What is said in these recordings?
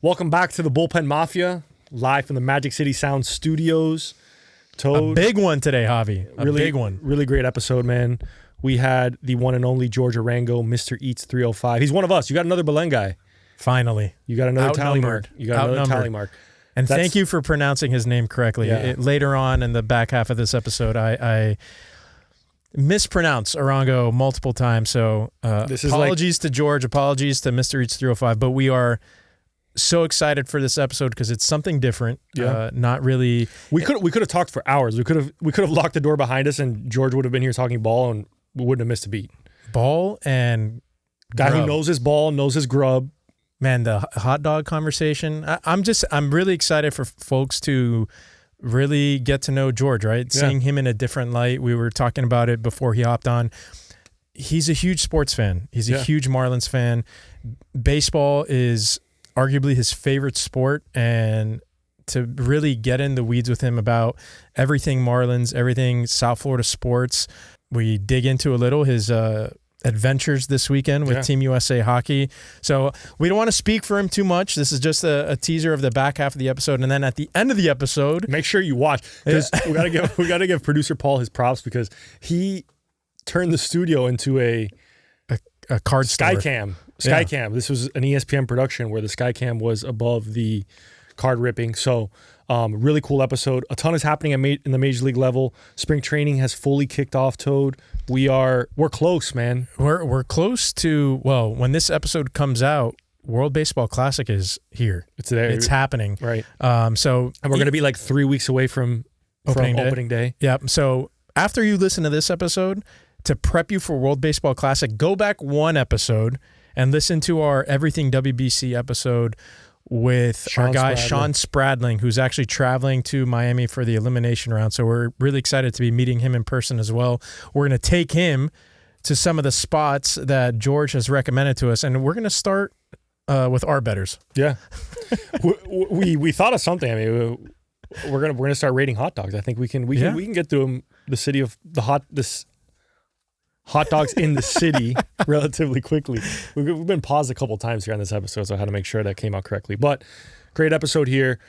Welcome back to the Bullpen Mafia, live from the Magic City Sound Studios. Toad, a big one today, Javi. Big one. Really great episode, man. We had the one and only George Arango, Mr.Eats305. He's one of us. You got another Belen guy. Finally. You got another tally mark. And thank you for pronouncing his name correctly. Yeah. Later on in the back half of this episode, I mispronounce Arango multiple times. So apologies to George, apologies to Mr.Eats305, but we are so excited for this episode because it's something different. Yeah. Not really. We could have talked for hours. We could have locked the door behind us and George would have been here talking ball and we wouldn't have missed a beat. Ball and guy grub. Who knows his ball, knows his grub. Man, the hot dog conversation. I'm really excited for folks to really get to know George, right? Yeah. Seeing him in a different light. We were talking about it before he hopped on. He's a huge sports fan. He's a huge Marlins fan. Baseball is arguably his favorite sport, and to really get in the weeds with him about everything Marlins, everything South Florida sports. We dig into a little his adventures this weekend with Team USA Hockey. So we don't want to speak for him too much. This is just a teaser of the back half of the episode, and then at the end of the episode, make sure you watch, because we gotta give producer Paul his props because he turned the studio into a card store. Skycam. This was an ESPN production where the Skycam was above the card ripping. So really cool episode. A ton is happening in the Major League level. Spring training has fully kicked off, Toad. We're close, man. We're close to, well, when this episode comes out, World Baseball Classic is here. It's there. It's happening. Right. And we're going to be like 3 weeks away from opening day. Yeah. So after you listen to this episode, to prep you for World Baseball Classic, go back one episode and listen to our Everything WBC episode with our guy Sean Spradling, who's actually traveling to Miami for the elimination round. So we're really excited to be meeting him in person as well. We're going to take him to some of the spots that George has recommended to us, and we're going to start with our bettors. Yeah, we thought of something. I mean, we're gonna start rating hot dogs. I think we can get through the city of hot dogs in the city relatively quickly. We've been paused a couple times here on this episode, so I had to make sure that came out correctly. But great episode here.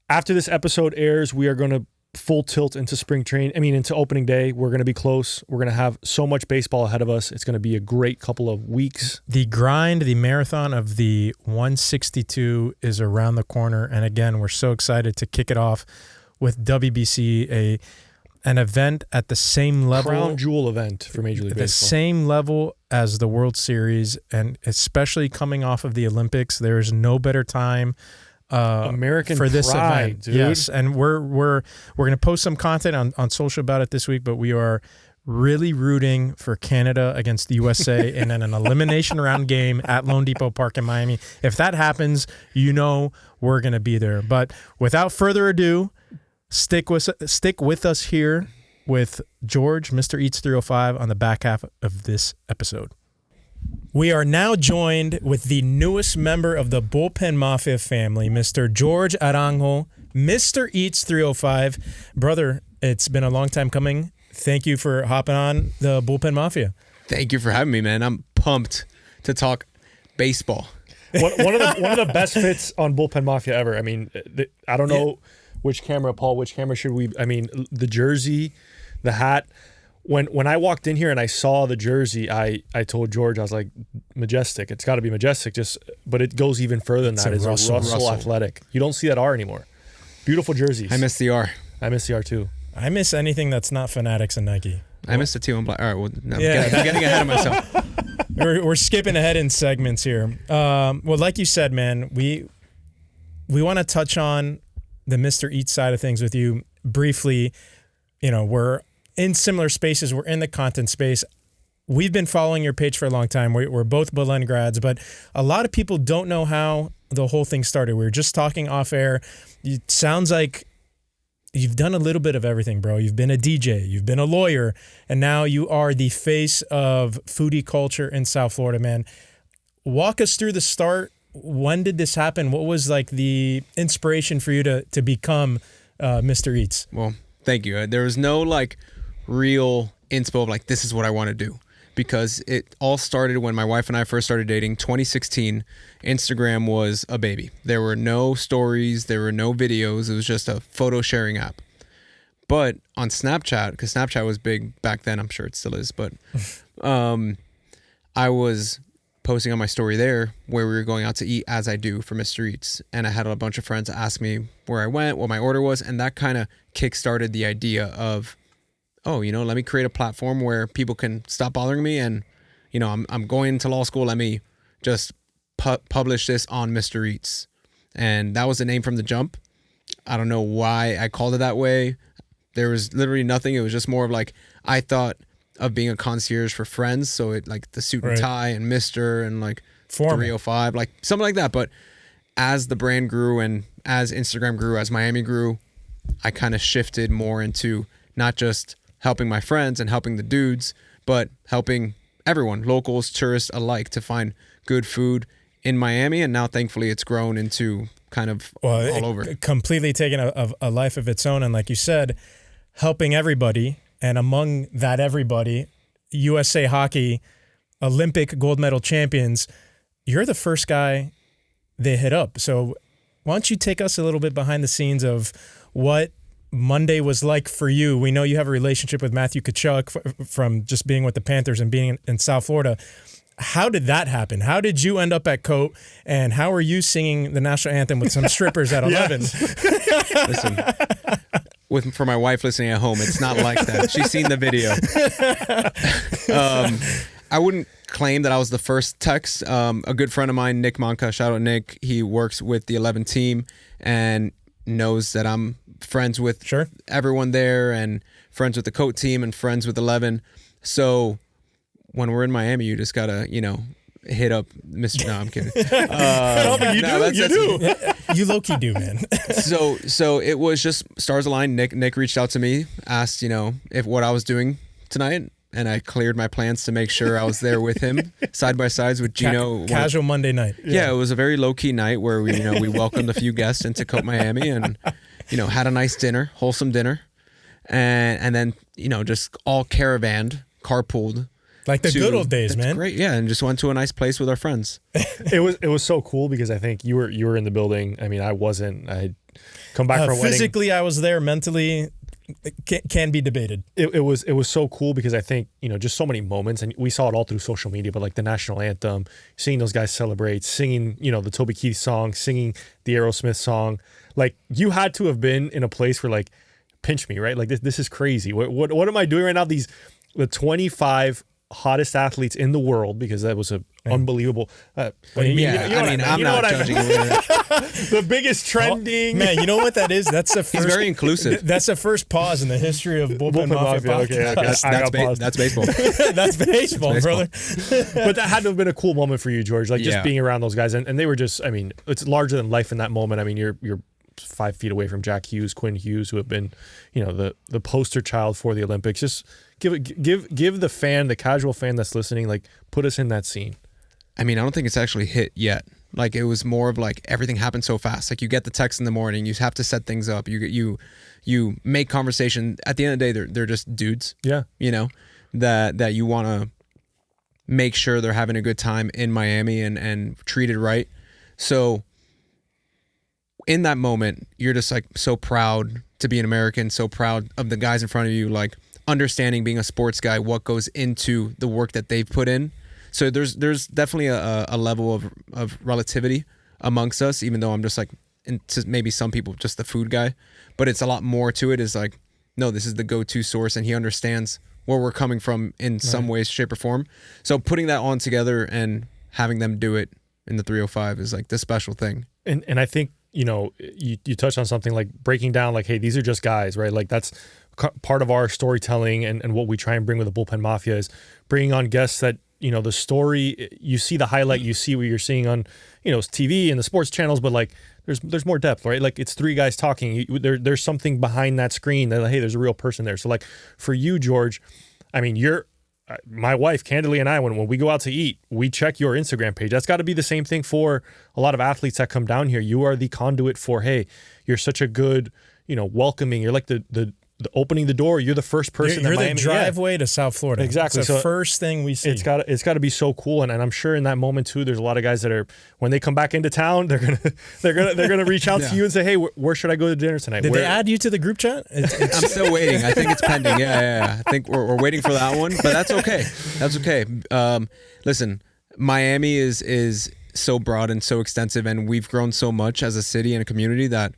After this episode airs, we are going to full tilt into into opening day. We're going to be close. We're going to have so much baseball ahead of us. It's going to be a great couple of weeks. The grind, the marathon of the 162 is around the corner. And again, we're so excited to kick it off with WBC, an event at the same level. Crown jewel event for Major League Baseball. The same level as the World Series, and especially coming off of the Olympics, there is no better time American for this pride, event. Dude. Yes, and we're going to post some content on social about it this week, but we are really rooting for Canada against the USA in an elimination round game at loanDepot Park in Miami. If that happens, we're going to be there. But without further ado, stick with us here with George, Mr.Eats305, on the back half of this episode. We are now joined with the newest member of the Bullpen Mafia family, Mr. George Arango, Mr.Eats305. Brother, it's been a long time coming. Thank you for hopping on the Bullpen Mafia. Thank you for having me, man. I'm pumped to talk baseball. One of the best fits on Bullpen Mafia ever. I mean, I don't know which camera should we? I mean, the jersey, the hat. When I walked in here and I saw the jersey, I told George, I was like, majestic. It's got to be majestic. But it goes even further than that. It's a Russell Athletic. You don't see that R anymore. Beautiful jerseys. I miss the R. I miss the R too. I miss anything that's not Fanatics and Nike. I miss the two and black. All right, well, no, I'm getting ahead of myself. We're skipping ahead in segments here. Well, like you said, man, we want to touch on the Mr. Eats side of things with you briefly. We're in similar spaces. We're in the content space. We've been following your page for a long time. We're both Belen grads, but a lot of people don't know how the whole thing started. We were just talking off air. It sounds like you've done a little bit of everything, bro. You've been a DJ, you've been a lawyer, and now you are the face of foodie culture in South Florida, man. Walk us through the start. When did this happen? What was like the inspiration for you to become Mr. Eats? Well, thank you. There was no real inspo of this is what I want to do. because it all started when my wife and I first started dating, 2016. Instagram was a baby. There were no stories, there were no videos. It was just a photo sharing app. But on Snapchat, because Snapchat was big back then, I'm sure it still is, but I was posting on my story there where we were going out to eat, as I do for Mr. Eats. And I had a bunch of friends ask me where I went, what my order was. And that kind of kickstarted the idea of, oh, let me create a platform where people can stop bothering me. And, I'm going to law school. Let me just publish this on Mr. Eats. And that was the name from the jump. I don't know why I called it that way. There was literally nothing. It was just more of like, I thought of being a concierge for friends. So it like the suit and tie and Mr. and like 305, like something like that. But as the brand grew and as Instagram grew, as Miami grew, I kind of shifted more into not just helping my friends and helping the dudes, but helping everyone, locals, tourists alike, to find good food in Miami. And now thankfully it's grown into kind of all over. Completely taking a life of its own. And like you said, helping everybody. And among that everybody, USA Hockey, Olympic gold medal champions, you're the first guy they hit up. So why don't you take us a little bit behind the scenes of what Monday was like for you? We know you have a relationship with Matthew Tkachuk from just being with the Panthers and being in South Florida. How did that happen? How did you end up at Coat? And how are you singing the national anthem with some strippers at 11? Listen. For my wife listening at home, it's not like that. She's seen the video. I wouldn't claim that I was the first text. A good friend of mine, Nick Monka, shout out Nick, he works with the 11 team and knows that I'm friends with everyone there and friends with the Coat team and friends with 11. So when we're in Miami, you just gotta, hit up Mr. No, I'm kidding. You do. You low-key do, man. So it was just stars aligned. Nick reached out to me, asked, if what I was doing tonight, and I cleared my plans to make sure I was there with him, side by sides with Gino. Casual Monday night. Yeah, it was a very low-key night where we welcomed a few guests into Coat Miami and, had a nice dinner, wholesome dinner. And then, just all caravanned, carpooled. Like the good old days, man. Great, yeah, and just went to a nice place with our friends. It was so cool because I think you were in the building. I mean, I wasn't. I had come back from a wedding. Physically, I was there. Mentally, can be debated. It was so cool because I think just so many moments, and we saw it all through social media. But like the national anthem, seeing those guys celebrate, singing the Toby Keith song, singing the Aerosmith song, like you had to have been in a place where like, pinch me, right? Like this is crazy. What am I doing right now? The 25 hottest athletes in the world, because that was a unbelievable. I'm not judging. The biggest trending. Man, you know what that is? That's the first. He's very inclusive. That's the first pause in the history of Bullpen Mafia. Okay. That's baseball. That's baseball, brother. But that had to have been a cool moment for you, George. Like just being around those guys, and they were just. I mean, it's larger than life in that moment. I mean, you're 5 feet away from Jack Hughes, Quinn Hughes, who have been, the poster child for the Olympics. Just give the fan, the casual fan that's listening, like put us in that scene. I mean, I don't think it's actually hit yet. Like it was more of like everything happened so fast. Like you get the text in the morning, you have to set things up. You make conversation. At the end of the day, they're just dudes. Yeah. That you want to make sure they're having a good time in Miami and treated right. So in that moment, you're just like so proud to be an American, so proud of the guys in front of you, like understanding being a sports guy, what goes into the work that they've put in. So there's definitely a level of relativity amongst us, even though I'm just like, to maybe some people, just the food guy, but it's a lot more to it. Is like, no, this is the go-to source, and he understands where we're coming from in some ways, shape, or form. So putting that on together and having them do it in the 305 is like the special thing. And I think, you touched on something like breaking down, like, hey, these are just guys, right? Like that's part of our storytelling and what we try and bring with the Bullpen Mafia is bringing on guests that, the story, you see the highlight, you see what you're seeing on, TV and the sports channels, but like there's more depth, right? Like it's 3 guys talking. There's something behind that screen that, hey, there's a real person there. So like for you, George, I mean, my wife, candidly, and I, when we go out to eat, we check your Instagram page. That's got to be the same thing for a lot of athletes that come down here. You are the conduit for, hey, you're such a good, welcoming. You're like the opening the door, you're the first person. You're that the Miami, driveway to South Florida. Exactly. It's the So first thing we see. It's got to be so cool, and I'm sure in that moment too, there's a lot of guys that are, when they come back into town, they're gonna reach out to you and say, hey, where should I go to dinner tonight? Did they add you to the group chat? I'm still waiting. I think it's pending. Yeah. I think we're waiting for that one, but that's okay. That's okay. Listen, Miami is so broad and so extensive, and we've grown so much as a city and a community that,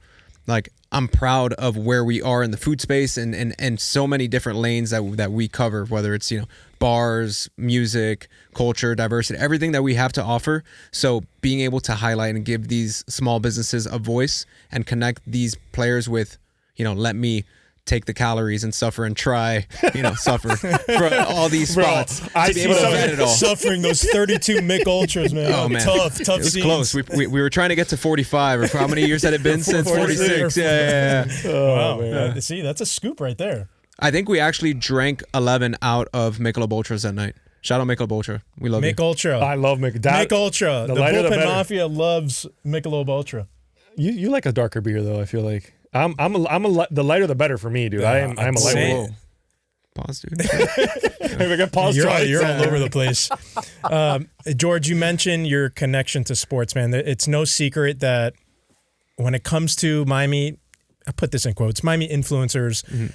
like, I'm proud of where we are in the food space and so many different lanes that we cover, whether it's, bars, music, culture, diversity, everything that we have to offer. So being able to highlight and give these small businesses a voice and connect these players with, let me take the calories and suffer and try, suffer for all these spots. I to be able to vet it all. Suffering those 32 Mick Ultras, man. Oh, man. Tough It was scenes. close. We were trying to get to 45, or for how many years had it been since 46? Yeah. Wow. Man. See, that's a scoop right there. I think we actually drank 11 out of Michelob Ultras that night. Shout out Michelob Ultra. We love Mick you. Ultra. I love Mick. Mick Ultra. The lighter the Bullpen better. Mafia loves Michelob Ultra. You like a darker beer though. I feel like the lighter the better for me, dude. I'm a lightweight. Whoa. Pause, dude. I got paused You're twice. all over the place. George, you mentioned your connection to sports, man. It's no secret that when it comes to Miami, I put this in quotes, Miami influencers,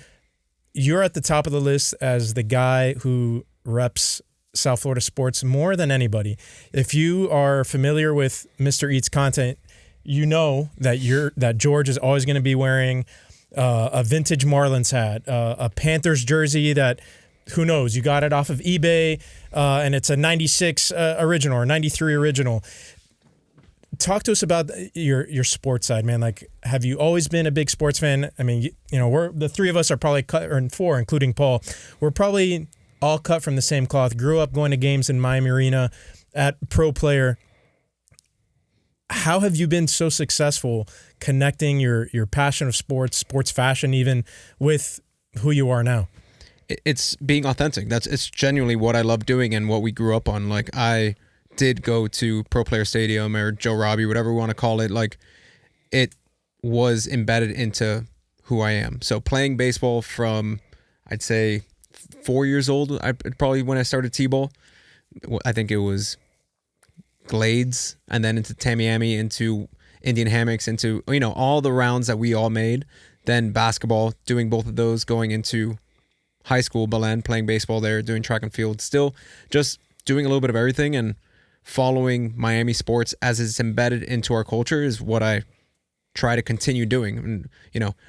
you're at the top of the list as the guy who reps South Florida sports more than anybody. If you are familiar with Mr. Eats content, you know that George is always going to be wearing a vintage Marlins hat, a Panthers jersey that, who knows, you got it off of eBay, and it's a 96 original or 93 original. Talk to us about your sports side, man. Like, have you always been a big sports fan? I mean, we're the three of us are probably cut, or four, including Paul. We're probably all cut from the same cloth. Grew up going to games in Miami Arena at Pro Player. How have you been so successful connecting your passion of sports fashion, even with who you are now? It's being authentic. It's genuinely what I love doing and what we grew up on. Like, I did go to Pro Player Stadium or Joe Robbie, whatever we want to call it. Like, it was embedded into who I am. So playing baseball from, I'd say, 4 years old, probably when I started T-ball. I think it was Glades, and then into Tamiami, into Indian hammocks, into all the rounds that we all made. Then basketball, doing both of those, going into high school, Belen, playing baseball there, doing track and field, still just doing a little bit of everything and following Miami sports as it's embedded into our culture is what I try to continue doing. And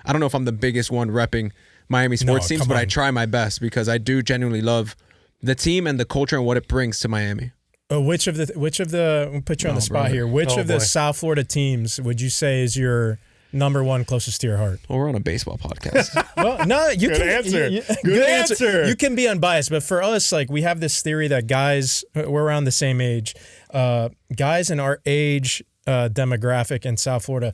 I don't know if I'm the biggest one repping Miami sports teams, but I try my best because I do genuinely love the team and the culture and what it brings to Miami. Which of the we'll put you on the spot here. Which of the South Florida teams would you say is your number one closest to your heart? Well, we're on a baseball podcast. Well, no, you Good can answer. Good answer. You can be unbiased, but for us, like, we have this theory that guys, we're around the same age, guys in our age demographic in South Florida,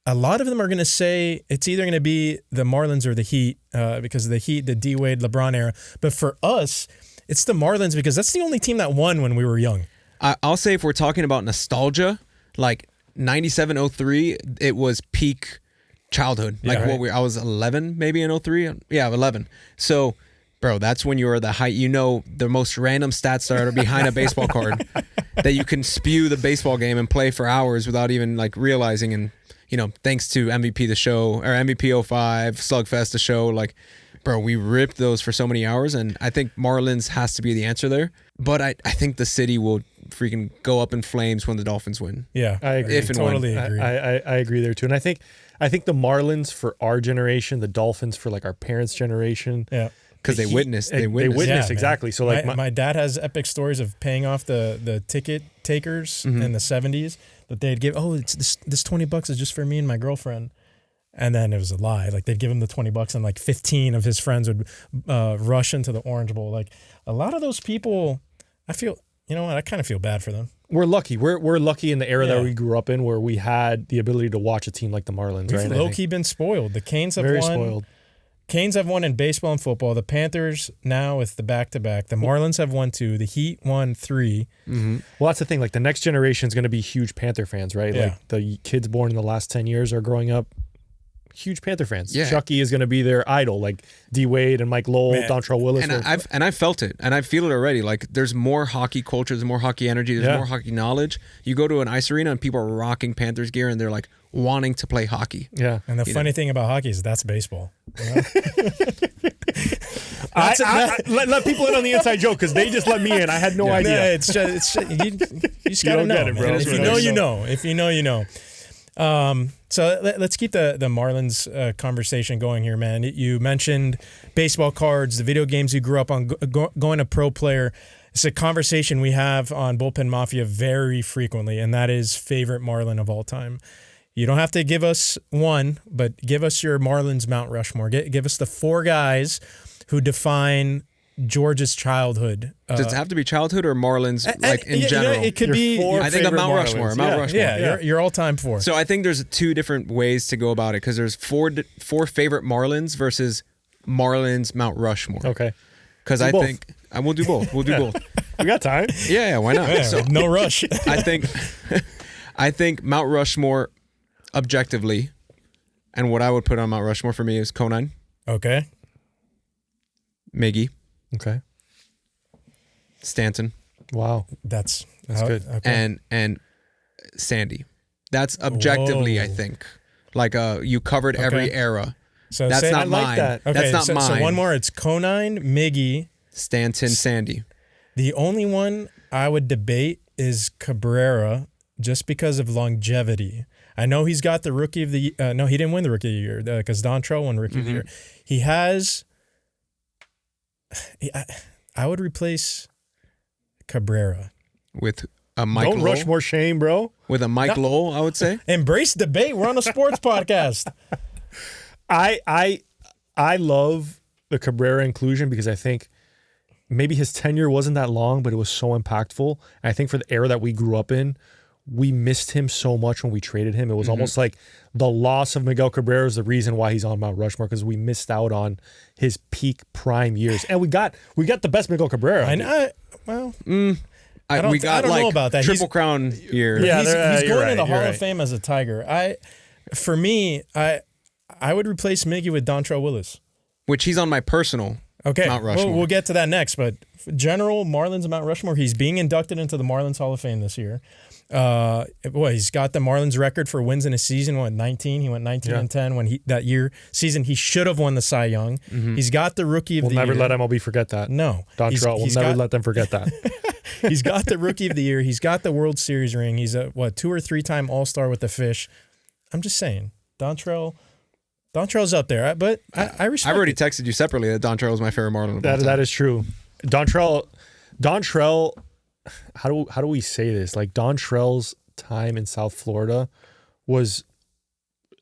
a lot of them are going to say it's either going to be the Marlins or the Heat because of the Heat, the D-Wade, LeBron era. But for us, it's the Marlins because that's the only team that won when we were young. I'll say if we're talking about nostalgia, like 97, 03, it was peak childhood. Like, I was 11 maybe in 03. Yeah, 11. So, bro, that's when you're the height. The most random stats that are behind a baseball card that you can spew the baseball game and play for hours without even like realizing. And thanks to MVP the show or MVP 05, Slugfest the show, like, bro, we ripped those for so many hours, and I think Marlins has to be the answer there. But I think the city will freaking go up in flames when the Dolphins win. Yeah, I agree. Totally agree. I agree there too. And I think the Marlins for our generation, the Dolphins for like our parents' generation. Yeah. Because they witnessed. They witnessed, exactly. So like my dad has epic stories of paying off the ticket takers in the 70s that they'd give. Oh, it's this $20 is just for me and my girlfriend. And then it was a lie. Like, they'd give him the $20 and like 15 of his friends would rush into the Orange Bowl. Like, a lot of those people, I feel, I kind of feel bad for them. We're lucky. We're lucky in the era that we grew up in where we had the ability to watch a team like the Marlins. We've low-key been spoiled. The Canes have very won. spoiled. Canes have won in baseball and football. The Panthers now with the back-to-back. The Marlins have won 2. The Heat won 3. Mm-hmm. Well, that's the thing. Like, the next generation is going to be huge Panther fans, right? Yeah. Like, the kids born in the last 10 years are growing up huge Panther fans. Yeah. Chucky is going to be their idol, like D Wade and Mike Lowell, Man. Dontrell Willis. And I've felt it, and I feel it already. Like there's more hockey culture, there's more hockey energy, there's more hockey knowledge. You go to an ice arena and people are rocking Panthers gear, and they're like wanting to play hockey. Yeah. And the funny thing about hockey is that's baseball. You know? Let people in on the inside joke because they just let me in. I had no idea. No, it's just you just gotta don't know, get it, bro. man. That's If you what know, it is. you know. If you know, you know. So let's keep the Marlins conversation going here, man. You mentioned baseball cards, the video games you grew up on, going to pro player. It's a conversation we have on Bullpen Mafia very frequently, and that is favorite Marlin of all time. You don't have to give us one, but give us your Marlins Mount Rushmore. Give us the 4 guys who define George's childhood. Does it have to be childhood or Marlins, like in general? It could Your be. 4 I think of favorite Mount Marlins. Rushmore. Mount Rushmore. Yeah, your all-time 4. So I think there's 2 different ways to go about it because there's 4 favorite Marlins versus Marlins Mount Rushmore. Okay. Because I both. think we'll do both. We'll do both. We got time. Yeah, why not? Yeah, So no rush. I think Mount Rushmore objectively, and what I would put on Mount Rushmore for me is Conan, Okay. Miggy, Okay. Stanton, Wow. That's good. Okay. and Sandy. That's objectively, Whoa. I think. Like you covered every Okay. era. So That's say- not I like mine. that. Okay, That's not so, mine. So one more. It's Conine, Miggy. Stanton, Sandy. The only one I would debate is Cabrera, just because of longevity. I know he's got the rookie of the no, he didn't win the rookie of the year because Dontrell won rookie of the year. He has. I would replace Cabrera. With a Mike Don't Lowell. rush more shame, bro. With a Mike Lowell, I would say. Embrace debate. We're on a sports podcast. I love the Cabrera inclusion because I think maybe his tenure wasn't that long, but it was so impactful. And I think for the era that we grew up in, we missed him so much when we traded him. It was almost like the loss of Miguel Cabrera is the reason why he's on Mount Rushmore because we missed out on his peak prime years. And we got the best Miguel Cabrera. I don't I know about that. Triple Crown year. Yeah, he's you're going right, to the you're Hall right. of Fame as a Tiger. For me, I would replace Miggy with Dontrell Willis. Which he's on my personal Okay, Mount Rushmore. we'll get to that next. But general Marlins Mount Rushmore, he's being inducted into the Marlins Hall of Fame this year. He's got the Marlins record for wins in a season. 19? He went 19 and 10 when season he should have won the Cy Young. He's got the rookie of We'll the year. never let MLB forget that. No, Dontrell will never let them forget that. He's got the rookie of the year. He's got the World Series ring. He's a 2 or 3 time All-Star with the Fish. I'm just saying, Dontrell's up there, but I respect. I've already texted you separately that Dontrell is my favorite Marlin. of all time. That is true. Dontrell. How do we say this? Like Dontrell's time in South Florida was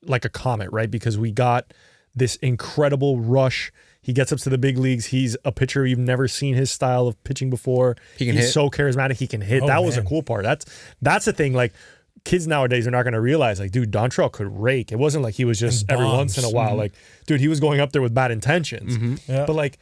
like a comet, right? Because we got this incredible rush. He gets up to the big leagues. He's a pitcher you've never seen his style of pitching before. He can He's hit. so charismatic. He can hit. Oh, That was a man. cool part. That's the thing. Like kids nowadays are not going to realize, like, dude, Dontrell could rake. It wasn't like he was just And every bombs. once in a while. Like, dude, he was going up there with bad intentions. Yeah. But like,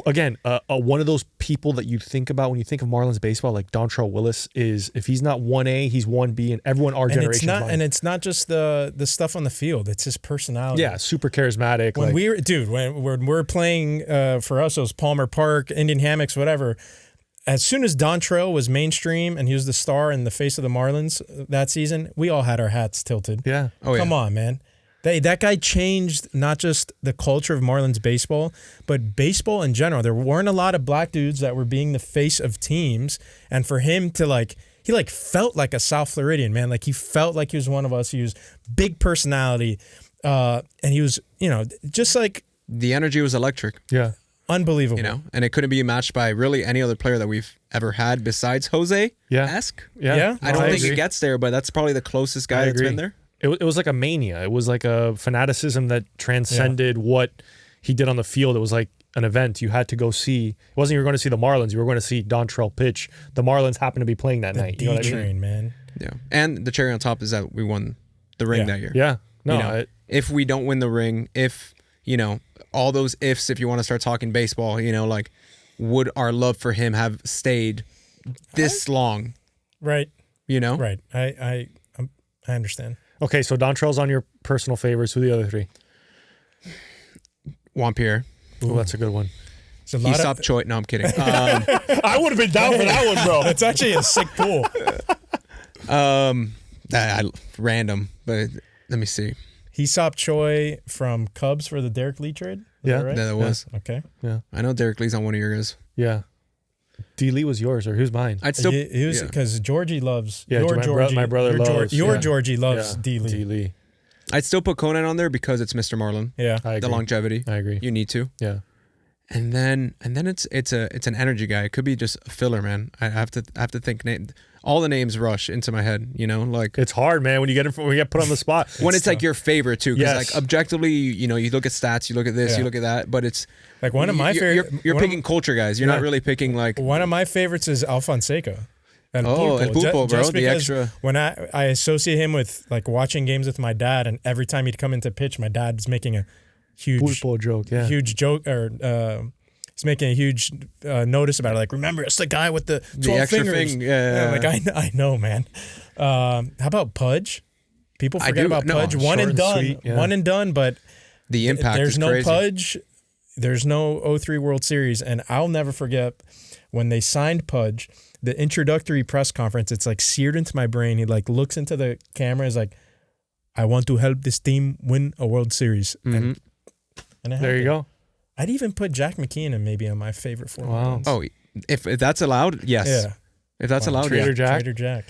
again, one of those people that you think about when you think of Marlins baseball, like Dontrell Willis is, if he's not 1A, he's 1B, and everyone our generation. And it's not just the stuff on the field; it's his personality. Yeah, super charismatic. When like, when we're playing for us, it was Palmer Park, Indian Hammocks, whatever. As soon as Dontrell was mainstream and he was the star and the face of the Marlins that season, we all had our hats tilted. yeah. Oh, yeah. Come on, man. That guy changed not just the culture of Marlins baseball, but baseball in general. There weren't a lot of black dudes that were being the face of teams. And for him to he felt like a South Floridian, man. Like he felt like he was one of us. He was big personality. And he was, just like The energy was electric, Yeah. unbelievable. and it couldn't be matched by really any other player that we've ever had besides Jose. Yeah. Esque. Yeah. I don't think agree. it gets there, but that's probably the closest guy I that's agree. been there. It was like a mania. It was like a fanaticism that transcended what he did on the field. It was like an event you had to go see. It wasn't you were going to see the Marlins. You were going to see Dontrell pitch. The Marlins happened to be playing that night. D You know what I mean? train, man. Yeah. And the cherry on top is that we won the ring Yeah. that year. Yeah. No, You know, if we don't win the ring, if, all those ifs, if you want to start talking baseball, like, would our love for him have stayed this long? Right. You know? Right. I understand. Okay, so Dontrell's on your personal favorites. Who are the other three? Wampierre. Oh, that's a good one. He stopped Choi. No, I'm kidding. I would have been down for that one, bro. It's actually a sick pool. Random, but let me see. He stopped Choi from Cubs for the Derek Lee trade. Is Yeah. that right? That was. Okay. Yeah. I know Derek Lee's on one of yours. Yeah. D. Lee was yours, or who's mine? I'd still. He was because Georgie loves. Yeah, your Georgie. my brother loves. Your yeah. Georgie loves Yeah, D. Lee. D. Lee. I'd still put Conan on there because it's Mr. Marlin. Yeah. I agree. The longevity. I agree. You need to. Yeah. And then it's an energy guy. It could be just a filler, man. I have to think. All the names rush into my head. You know, like It's hard, man, when you get put on the spot. when it's like your favorite too. Because Yes. like objectively, you know, you look at stats, you look at this, Yeah. you look at that, but it's Like one of my favorite. You're picking culture guys. You're not really picking like. One of my favorites is Alfonseca. And Oh, El Pulpo, bro, Just the because extra. when I associate him with like watching games with my dad, and every time he'd come into pitch, my dad's making a huge Pulpo joke, yeah. huge joke, or he's making a huge notice about it. Like, remember, it's the guy with the 12 extra fingers. thing, yeah. Like I know, man. How about Pudge? People forget about Pudge. One short and and done. sweet, yeah. One and done, but The impact there's is no crazy. Pudge. There's no 03 World Series. And I'll never forget when they signed Pudge, the introductory press conference, it's like seared into my brain. He like looks into the camera, is like, I want to help this team win a World Series. And it There you happened. go. I'd even put Jack McKeon maybe on my favorite four. Wow. Marlins. Oh, if that's allowed, yes. Yeah. If that's allowed, Trader yeah. Jack. Trader Jack.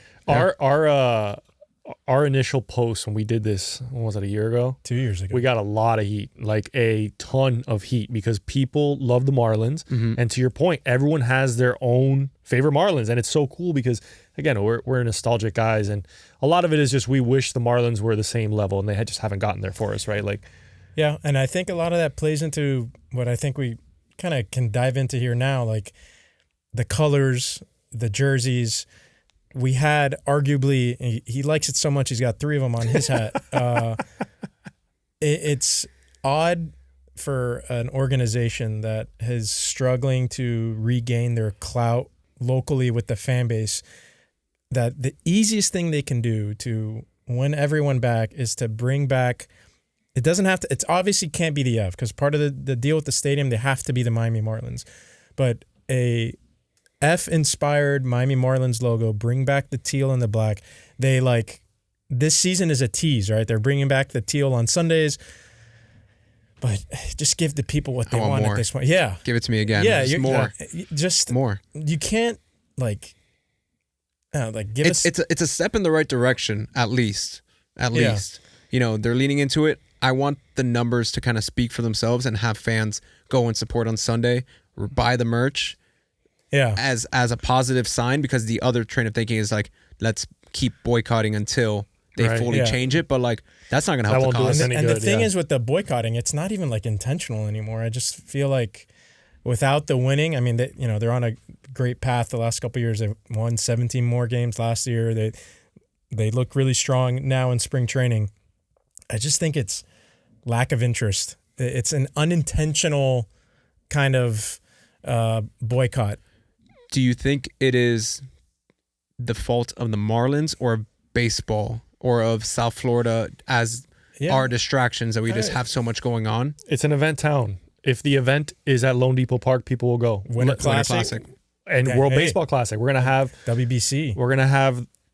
Our initial post when we did this, when was it, a year ago? 2 years ago. We got a lot of heat, like a ton of heat, because people love the Marlins. And to your point, everyone has their own favorite Marlins. And it's so cool because, again, we're nostalgic guys. And a lot of it is just we wish the Marlins were the same level and they just haven't gotten there for us, right? Like, Yeah, and I think a lot of that plays into what I think we kind of can dive into here now, like the colors, the jerseys. We had arguably, he likes it so much, he's got 3 of them on his hat. It's odd for an organization that is struggling to regain their clout locally with the fan base, that the easiest thing they can do to win everyone back is to bring back. It doesn't have to, it's obviously can't be the F, because part of the deal with the stadium, they have to be the Miami Marlins. But a F-inspired Miami Marlins logo, bring back the teal and the black. They like, this season is a tease, right? They're bringing back the teal on Sundays, but just give the people what they want more. at this point. Yeah. Give it to me again. Yeah. Just more. Just More. You can't give us. It's a step in the right direction, at least. At Yeah. least. You know, they're leaning into it. I want the numbers to kind of speak for themselves and have fans go and support on Sunday, buy the merch yeah. as a positive sign, because the other train of thinking is like, let's keep boycotting until they Right. fully Yeah. change it. But like, that's not going to help won't the do us cause. any And the good, thing yeah. is with the boycotting, it's not even like intentional anymore. I just feel like without the winning, I mean, they're on a great path the last couple of years. They've won 17 more games last year. They look really strong now in spring training. I just think it's lack of interest. It's an unintentional kind of boycott. Do you think it is the fault of the Marlins or of baseball or of South Florida as Yeah. our distractions that we just have so much going on? it's an event town. If the event is at LoanDepot Park, people will go. Winter Winter Classic, And Okay, World hey. Baseball Classic. We're gonna have WBC.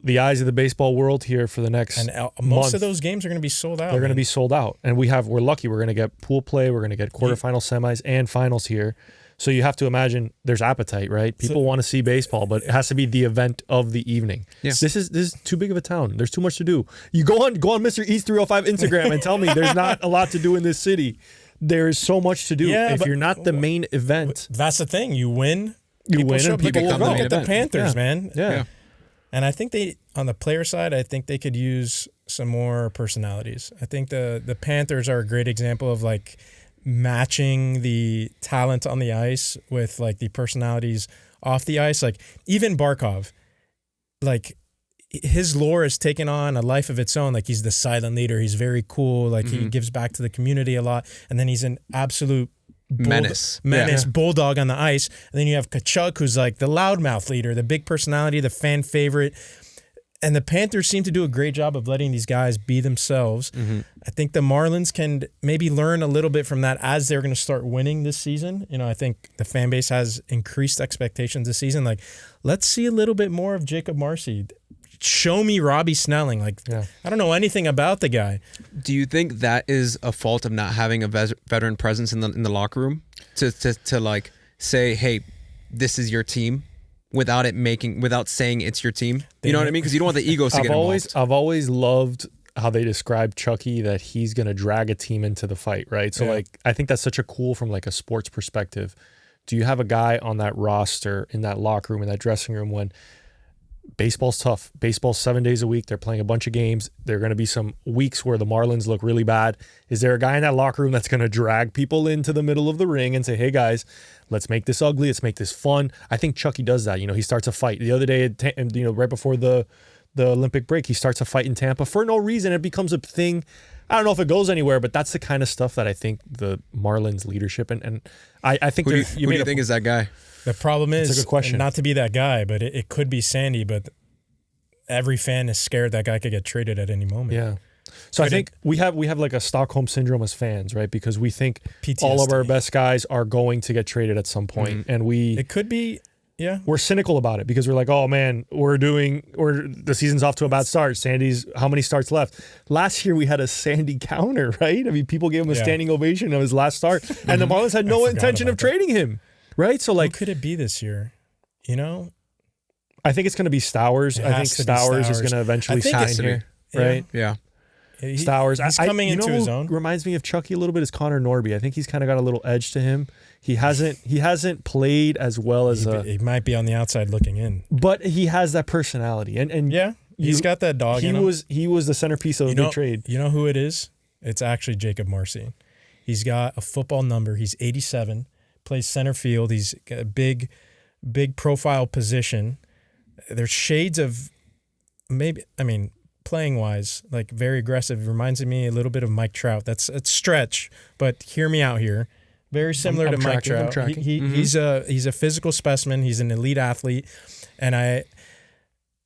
the eyes of the baseball world here for the next And most month. of those games are going to be sold out. They're going to man. be sold out. And we're lucky. We're going to get pool play. We're going to get quarterfinal, semis, and finals here. So you have to imagine there's appetite, right? People want to see baseball, but it has to be the event of the evening. Yeah. This is too big of a town. There's too much to do. You go on Mr.Eats305 Instagram and tell me there's not a lot to do in this city. There is so much to do. Yeah, if but- you're not the main event, That's the thing. You win. you people win show and up. people will become the go. main Look at the event. Panthers, Yeah. man. Yeah. And I think on the player side, I think they could use some more personalities. I think the Panthers are a great example of like matching the talent on the ice with like the personalities off the ice. Like even Barkov, like his lore has taken on a life of its own. Like he's the silent leader. He's very cool. Like he gives back to the community a lot. And then he's an absolute Menace. bulldog on the ice. And then you have Tkachuk, who's like the loudmouth leader, the big personality, the fan favorite. And the Panthers seem to do a great job of letting these guys be themselves. Mm-hmm. I think the Marlins can maybe learn a little bit from that as they're going to start winning this season. I think the fan base has increased expectations this season. Like, let's see a little bit more of Jacob Marcy. Show me Robbie Snelling. I don't know anything about the guy. Do you think that is a fault of not having a veteran presence in the locker room to like say, hey, this is your team? Without saying it's your team, you know what I mean? Because you don't want the egos to get involved. I've always loved how they describe Chucky, that he's gonna drag a team into the fight, right? So I think that's such a cool from like a sports perspective. Do you have a guy on that roster, in that locker room, in that dressing room, when baseball's tough? Baseball's 7 days a week. They're playing a bunch of games. There are going to be some weeks where the Marlins look really bad. Is there a guy in that locker room that's going to drag people into the middle of the ring and say, hey, guys, let's make this ugly. Let's make this fun? I think Chucky does that. He starts a fight. The other day, right before the Olympic break, he starts a fight in Tampa for no reason. It becomes a thing. I don't know if it goes anywhere, but that's the kind of stuff that I think the Marlins leadership and I think who do you think is that guy? The problem is, it's a good question. Not to be that guy, but it could be Sandy, but every fan is scared that guy could get traded at any moment. Yeah. So I think we have like a Stockholm syndrome as fans, right? Because we think PTSD. All of our best guys are going to get traded at some point. And it could be, we're cynical about it because we're like, oh man, the season's off to a bad start. Sandy's, how many starts left? Last year we had a Sandy counter, right? I mean, people gave him a standing ovation of his last start, and the Marlins had no intention of trading him, right? So like, who could it be this year? I think it's going to be Stowers. I think Stowers is going to eventually sign here, right? Yeah. Stowers. He's coming into his own. Reminds me of Chucky a little bit is Connor Norby. I think he's kind of got a little edge to him. He hasn't played as well as he might be on the outside looking in, but he has that personality and he's got that dog. He was the centerpiece of a big trade. You know who it is? It's actually Jacob Marcy. He's got a football number. He's 87. Plays center field. He's got a big profile position. There's shades of playing wise, like very aggressive. Reminds me a little bit of Mike Trout. That's a stretch, but hear me out here. Very similar to Mike Trout. He's a physical specimen. He's an elite athlete, and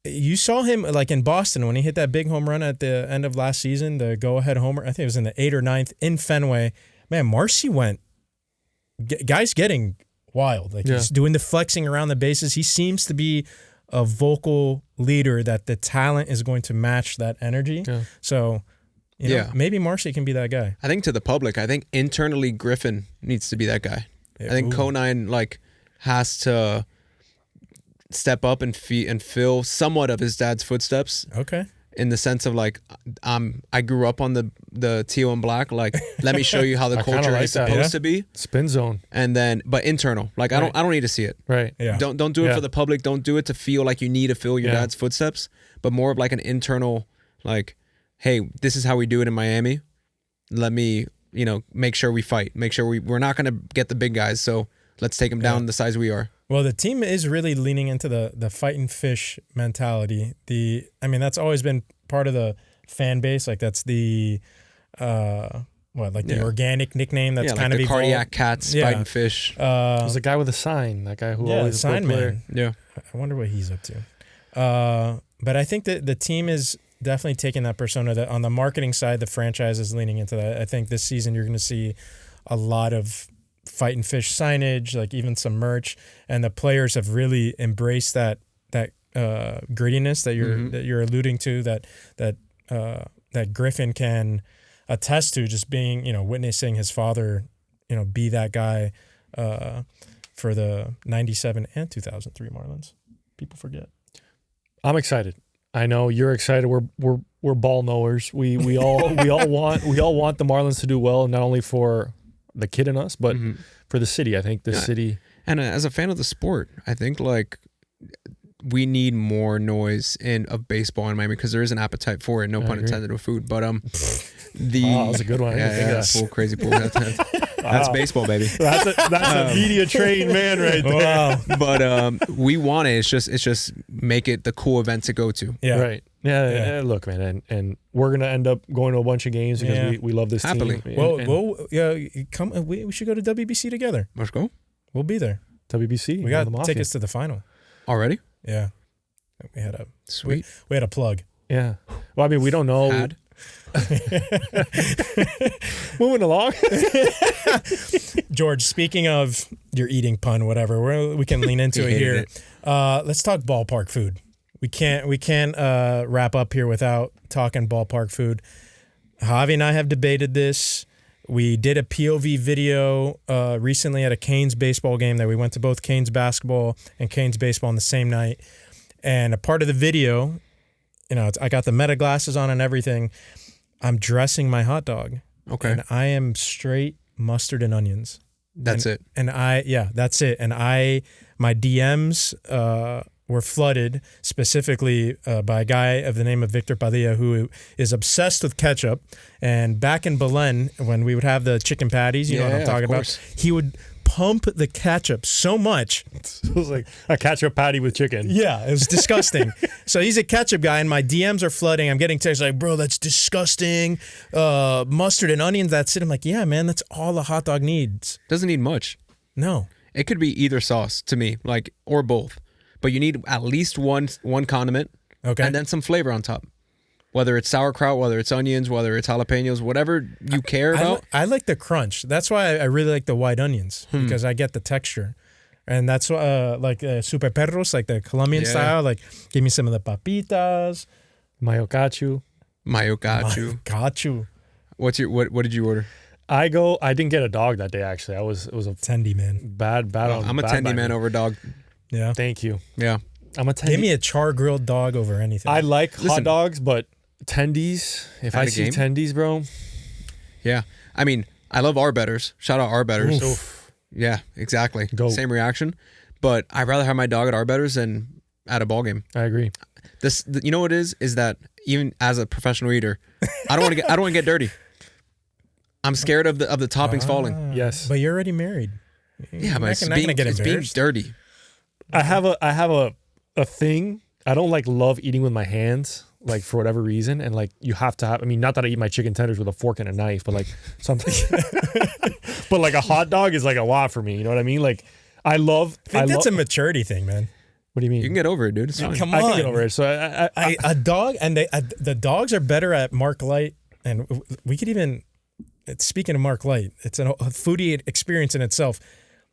you saw him like in Boston when he hit that big home run at the end of last season, the go-ahead homer. I think it was in the 8th or 9th in Fenway. Man, Marcy went. Guy's getting wild. He's doing the flexing around the bases. He seems to be a vocal leader that the talent is going to match that energy. Yeah. So, maybe Marcy can be that guy. I think to the public, I think internally Griffin needs to be that guy. Yeah. I think Conine has to step up and fill somewhat of his dad's footsteps. Okay. In the sense of I grew up on the teal and black. Let me show you how the culture is supposed to be. Spin zone. And then, but internal. I don't need to see it. Right. Yeah. Don't do it for the public. Don't do it to feel like you need to fill your dad's footsteps. But more of an internal, hey, this is how we do it in Miami. Let me, make sure we fight. Make sure we're not going to get the big guys. So let's take them down the size we are. Well, the team is really leaning into the fight and fish mentality. That's always been part of the fan base. That's the the organic nickname that's kind of the evolved. Cardiac Cats, fight and fish. There's a guy with a sign. That guy who always sign man. Yeah, I wonder what he's up to. But I think that the team is definitely taking that persona. That on the marketing side, the franchise is leaning into that. I think this season you're going to see a lot of fight and fish signage, even some merch, and the players have really embraced that grittiness that you're alluding to, that Griffin can attest to, just being witnessing his father be that guy for the 97 and 2003 Marlins. People forget. I'm excited. I know you're excited. We're ball knowers. We all want the Marlins to do well, not only for the kid in us, but for the city. I think the city. And as a fan of the sport, I think we need more noise of baseball in Miami because there is an appetite for it. No pun intended with food, but that was a good one. Pool, crazy pool. That's baseball, baby. That's a media trained man right there. Wow. But we want it. It's just make it the cool event to go to. Yeah. Right. Yeah. Look, man, and we're gonna end up going to a bunch of games because we love this Happily. team. Come. We should go to WBC together. Let's go. We'll be there. WBC. We got tickets to the final already. Yeah. We had a Sweet. We had a plug. Yeah. Well, I mean, we don't know. Had. Moving along. George, speaking of your eating pun, whatever, we can lean into it here. Let's talk ballpark food. We can't wrap up here without talking ballpark food. Javi and I have debated this. We did a POV video recently at a Canes baseball game that we went to both Canes basketball and Canes baseball on the same night. And a part of the video, I got the meta glasses on and everything. I'm dressing my hot dog. Okay. And I am straight mustard and onions. That's it. And that's it. And my DMs were flooded specifically by a guy of the name of Victor Padilla, who is obsessed with ketchup. And back in Belen, when we would have the chicken patties, you know what I'm talking about, he would pump the ketchup so much. It was like a ketchup patty with chicken. Yeah, it was disgusting. So he's a ketchup guy, and my DMs are flooding. I'm getting texts like, bro, that's disgusting. Mustard and onions, that's it. I'm like, yeah, man, that's all a hot dog needs. Doesn't need much. No. It could be either sauce to me, or both. But you need at least one condiment, Okay. and then some flavor on top. Whether it's sauerkraut, whether it's onions, whether it's jalapenos, whatever you care about. I like the crunch. That's why I really like the white onions, because I get the texture. And that's like super perros, like the Colombian style. Like, give me some of the papitas. Mayo cachu. Mayo cachu. Cachu. What did you order? I didn't get a dog that day, actually. It was a Tendy, man. bad. I'm a tendy man over dog. Yeah. Thank you. Yeah. I'm a tendy. Give me a char grilled dog over anything. I like hot dogs, but tendies, if I see tendies, bro. Yeah. I mean, I love Arbetters. Shout out Arbetters. Oof. Yeah, exactly. Go. Same reaction. But I'd rather have my dog at Arbetters than at a ball game. I agree. You know what it is that even as a professional eater, I don't want to get dirty. I'm scared of the toppings falling. Yes. But you're already married. Yeah, but it's not gonna get being embarrassed. dirty. I have a thing. I don't love eating with my hands, for whatever reason. And you have to have, I mean, not that I eat my chicken tenders with a fork and a knife, but something, but a hot dog is a lot for me. You know what I mean? I think that's a maturity thing, man. What do you mean? You can get over it, dude. It's fine. Come on. I can get over it. So a dog, and the dogs are better at Mark Light, and we could even, speaking of Mark Light, it's a foodie experience in itself.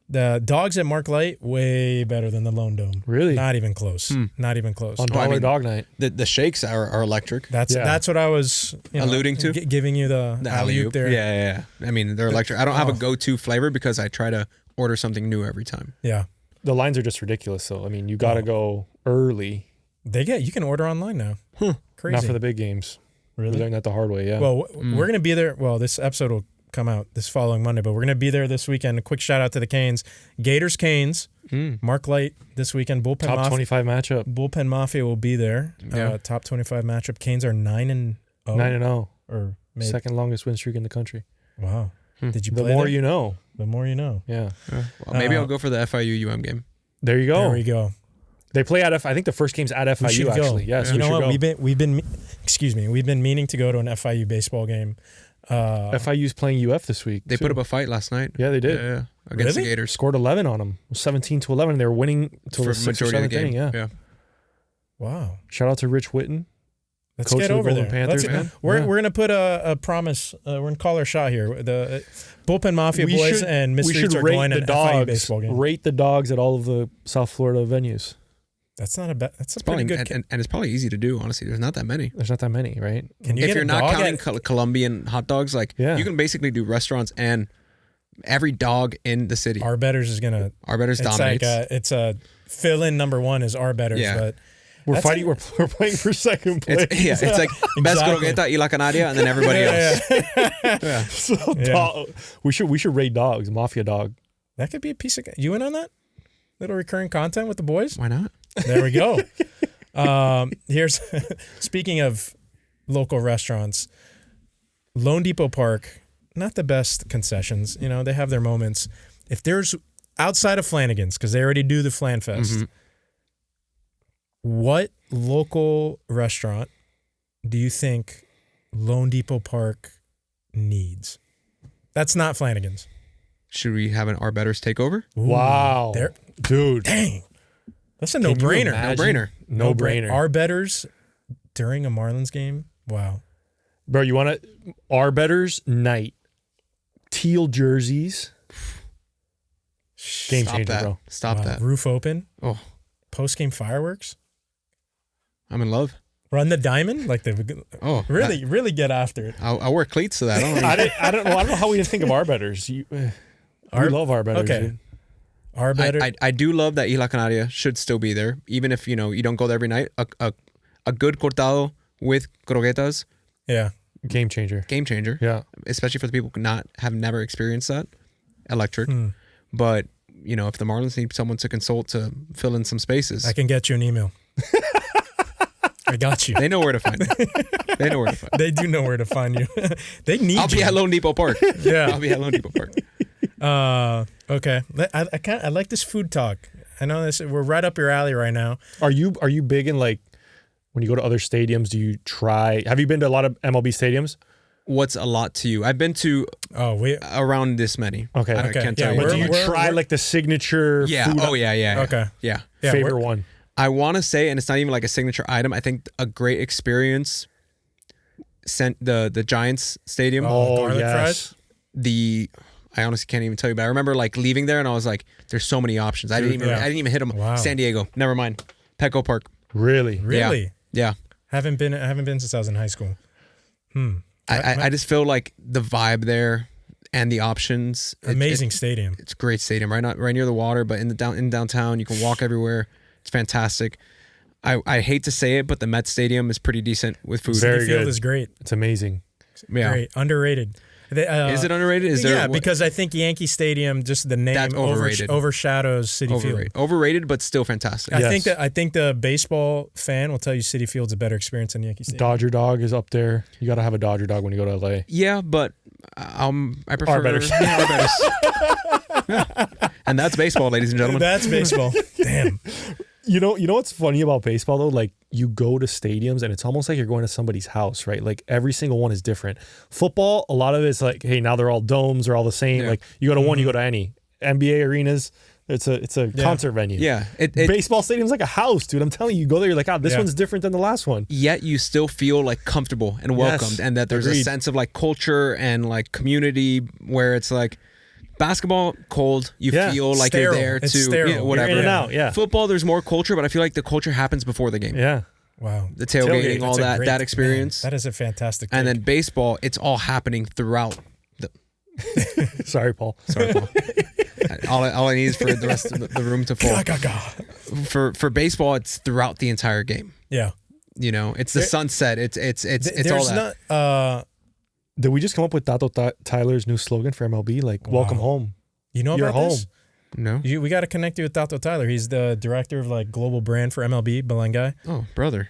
The dogs at Mark Light, way better than the Lone Dome. Really? Not even close. Not even close. on Dollar Dog Night. The shakes are electric. That's what I was alluding to. Giving you the alley-oop there. Yeah. I mean, they're electric. I don't have a go-to flavor because I try to order something new every time. Yeah. The lines are just ridiculous, though. I mean, you got to go early. You can order online now. Crazy. Not for the big games. Really? We learned that the hard way, yeah. Well, we're going to be there. Well, this episode will come out this following Monday, but we're going to be there this weekend. A quick shout out to the Canes. Gators Canes. Mark Light this weekend. Bullpen Top Mafia. 25 matchup. Bullpen Mafia will be there. Yeah. Top 25 matchup. Canes are 9-0. 9-0. Or maybe. Second longest win streak in the country. Wow. Did you The play more there? you know. The more you know. Yeah. Well, maybe I'll go for the FIU UM game. There you go. There we go. They play at I think the first game's at We should FIU, go. actually. Yes, You we know should what? go. We've been meaning to go to an FIU baseball game. FIU's playing UF this week. They too. put up a fight last night. Yeah, they did. Yeah. Against Really? the Gators. Scored 11 on them. 17-11. They were winning till For the the 6th or majority of the 7th game. inning. Yeah. Wow. Shout out to Rich Witten. Let's Coach get of the over Golden there. Panthers, Let's- man. We're Yeah. going to put a promise. We're going to call our shot here. The Bullpen Mafia boys and we Mr. should Eats are rate going to the an FIU dogs. baseball game. Rate the dogs at all of the South Florida venues. That's not a bad. That's a It's probably, pretty good. and it's probably easy to do, honestly. There's not that many. There's not that many, right? Can you If get you're a not dog counting at- Colombian hot dogs, Yeah. you can basically do restaurants and every dog in the city. Our Betters is going to. Arbetters It's dominates. it's a fill-in number one is Our Betters, Yeah. but We're That's fighting. We're playing for second place. It's like Best Exactly. Croqueta y La Canaria, and then everybody else. So Yeah. we should rate dogs. Mafia dog. that could be a piece of. You in on that? Little recurring content with the boys. Why not? There we go. Here's speaking of local restaurants, loanDepot Park, not the best concessions. You know, they have their moments. If there's outside of Flanagan's, because they already do the Flan Fest, what local restaurant do you think loanDepot Park needs? That's not Flanagan's. Should we have an Arbetters takeover? Wow, There, dude. dang, that's a Can you no-brainer. imagine? No-brainer. No brainer. Our betters during a Marlins game. Wow. Bro, you want to our betters night. Teal jerseys. Game changer, bro. Stop that. Roof open. Oh, Post game fireworks. I'm in love. Run the diamond. Like the really get after it. I'll wear cleats to that. I don't know how we just think of our betters. We love our betters. Okay. Dude. Our better. I do love that Isla Canaria should still be there, even if you don't go there every night. A good cortado with croquetas. Yeah. Game changer. Game changer. Yeah. Especially for the people who have never experienced that. Electric. But, if the Marlins need someone to consult to fill in some spaces. I can get you an email. I got you. They know where to find me. They do know where to find you. They need I'll you. be at loanDepot Park. Yeah. I'll be at loanDepot Park. Okay. I like this food talk. I know this. We're right up your alley right now. Are you big in like when you go to other stadiums? Do you try? Have you been to a lot of MLB stadiums? What's a lot to you? I've been to around this many. Okay. I can't tell you. But do you try like the signature? Yeah. Food Yeah. Okay. Yeah. Favorite one. I want to say, and it's not even like a signature item. I think a great experience. Sent the Giants stadium. Garlic yes. fries. I honestly can't even tell you, but I remember like leaving there and I was like, "There's so many options." I didn't even hit them. Wow. San Diego, never mind. Petco Park. Really? Really? Yeah. Haven't been since I was in high school. I just feel like the vibe there and the options. Amazing stadium. It's a great stadium, right near the water, but in downtown, you can walk everywhere. It's fantastic. I hate to say it, but the Mets Stadium is pretty decent with food. Very Citi Field good. is great. It's amazing. Yeah. Great. Underrated. Is it underrated? Because I think Yankee Stadium, just the name That's overrated. overshadows Citi Field. Overrated, but still fantastic. I think the baseball fan will tell you Citi Field's a better experience than Yankee Stadium. Dodger dog is up there. You got to have a Dodger dog when you go to LA. Yeah, but I prefer Our betters. our betters. And that's baseball, ladies and gentlemen. That's baseball. Damn. You know what's funny about baseball though? Like you go to stadiums and it's almost like you're going to somebody's house, right? Like every single one is different. Football, a lot of it's like, hey, now they're all domes, they're all the same. Yeah. Like you go to one, you go to any. NBA arenas, it's a concert venue. Yeah. Baseball stadium's like a house, dude. I'm telling you, you go there, you're like, this one's different than the last one. Yet you still feel like comfortable and welcomed, and that there's a sense of like culture and like community where it's like basketball cold, you feel like sterile. you're there It's to sterile. whatever. You're in and out, yeah. Football, there's more culture, but I feel like the culture happens before the game. Yeah. Wow. The tailgating, all That's a that experience. Man, that is a fantastic And take. then baseball, it's all happening throughout. Sorry, Paul. Sorry, Paul. all I need is for the rest of the room to fall. For baseball, it's throughout the entire game. Yeah. It's the sunset. It's all that. Not, Did we just come up with Tato Tyler's new slogan for MLB? Like, welcome home. you know You're about home. this? No. We got to connect you with Tato Tyler. He's the director of like global brand for MLB, Belengay. Oh, brother.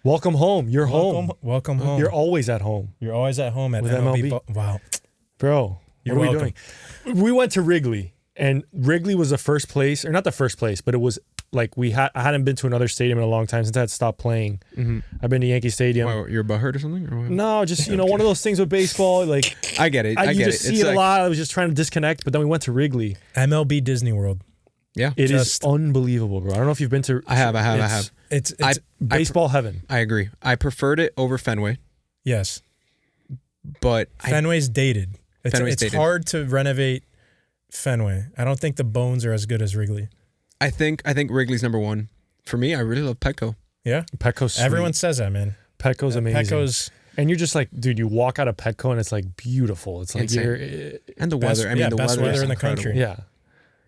Welcome home. You're home. Welcome home. You're always at home. You're always at home at With MLB. MLB. Wow. Bro, You're what are welcome. we doing? We went to Wrigley, and Wrigley was the first place, or not the first place, but it was like I hadn't been to another stadium in a long time since I had stopped playing. Mm-hmm. I've been to Yankee Stadium. Why, you're butthurt or something? Or what? No, just one of those things with baseball. Like I get it. you just see it a lot. I was just trying to disconnect, but then we went to Wrigley. MLB Disney World. Yeah, It is unbelievable, bro. I don't know if you've been to. I have. It's Baseball heaven. I agree. I preferred it over Fenway, yes. but Fenway's dated. Fenway's It's dated. hard to renovate Fenway. I don't think the bones are as good as Wrigley. I think Wrigley's number one. For me, I really love Petco. Yeah. Petco's sweet. Everyone says that, man. Petco's amazing. Petco's And you're just like, dude, you walk out of Petco and it's like beautiful. It's like Insane. you're And the Best- weather. I mean, yeah, the best weather weather is in the incredible. country. yeah.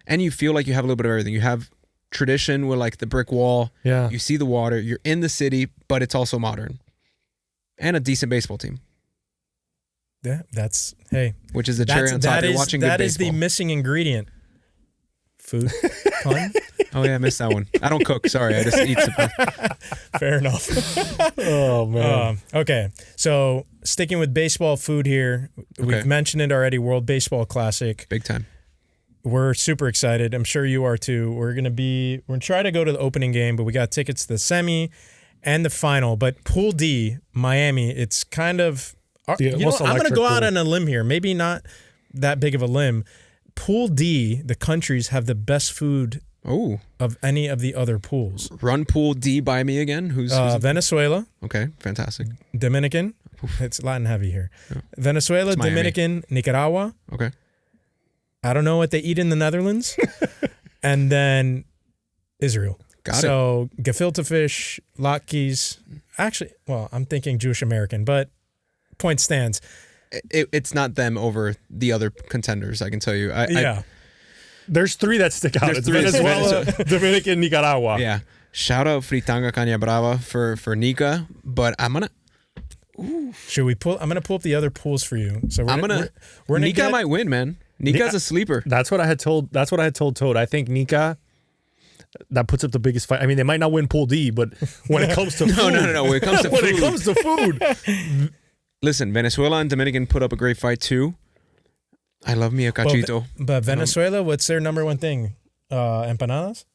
And you feel like you have a little bit of everything. You have tradition with like the brick wall. Yeah. You see the water. You're in the city, but it's also modern. And a decent baseball team, yeah, that's hey. which is the cherry on top. You're watching good that is baseball. the missing ingredient. Food. Pun? Oh yeah, I missed that one. I don't cook. Sorry, I just eat something. Fair enough. Oh man. Okay, so sticking with baseball food here, we've Okay. mentioned it already. World Baseball Classic. Big time. We're super excited. I'm sure you are too. We're gonna try to go to the opening game, but we got tickets to the semi and the final. But Pool D, Miami, it's kind of. The most I'm gonna electric go out pool. on a limb here. Maybe not that big of a limb. Pool D, the countries have the best food Oh, of any of the other pools. run pool D by me again. Who's Venezuela, okay? Fantastic. Dominican. It's Latin heavy here. Yeah. Venezuela, It's Miami. Dominican, Nicaragua. Okay. I don't know what they eat in the Netherlands. And then Israel. Got it. So gefilte fish, latkes. Actually, well, I'm thinking Jewish American, but point stands. It's not them over the other contenders. I can tell you. There's three that stick out. There's It's three. Venezuela, Dominican, Nicaragua. Yeah. Shout out Fritanga Caña Brava for Nika, but I'm gonna. Should we pull? I'm gonna pull up the other pools for you. So we're gonna Nika get, might win, man. Nika's a sleeper. That's what I had told. That's what I had told Toad. I think Nika. That puts up the biggest fight. I mean, they might not win Pool D, but when it comes to food, No. When it comes to when food, it comes to food, listen. Venezuela and Dominican put up a great fight too. I love me a cachito. But Venezuela, what's their number one thing? Empanadas?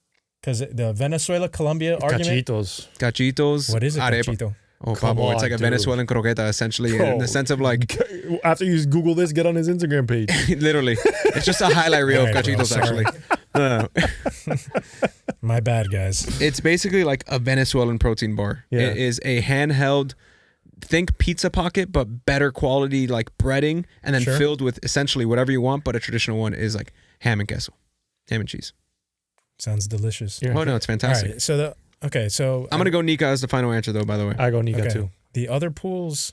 Because the Venezuela Colombia argument. Cachitos. What is a arepa. cachito? Oh, Come Pablo, it's on, like a dude. Venezuelan croqueta, essentially, Bro. in the sense of like, After you Google this, get on his Instagram page. literally, it's just a highlight reel of All right, bro, cachitos, sorry. actually. My bad, guys. It's basically like a Venezuelan protein bar. Yeah. It is a handheld, think pizza pocket, but better quality, like breading, and then Sure. filled with essentially whatever you want. But a traditional one is like ham and queso, ham and cheese. Sounds delicious. Yeah. Oh no, it's All fantastic. right. So I'm gonna go Nika as the final answer, though. By the way, I go Nika Okay. too. The other pools,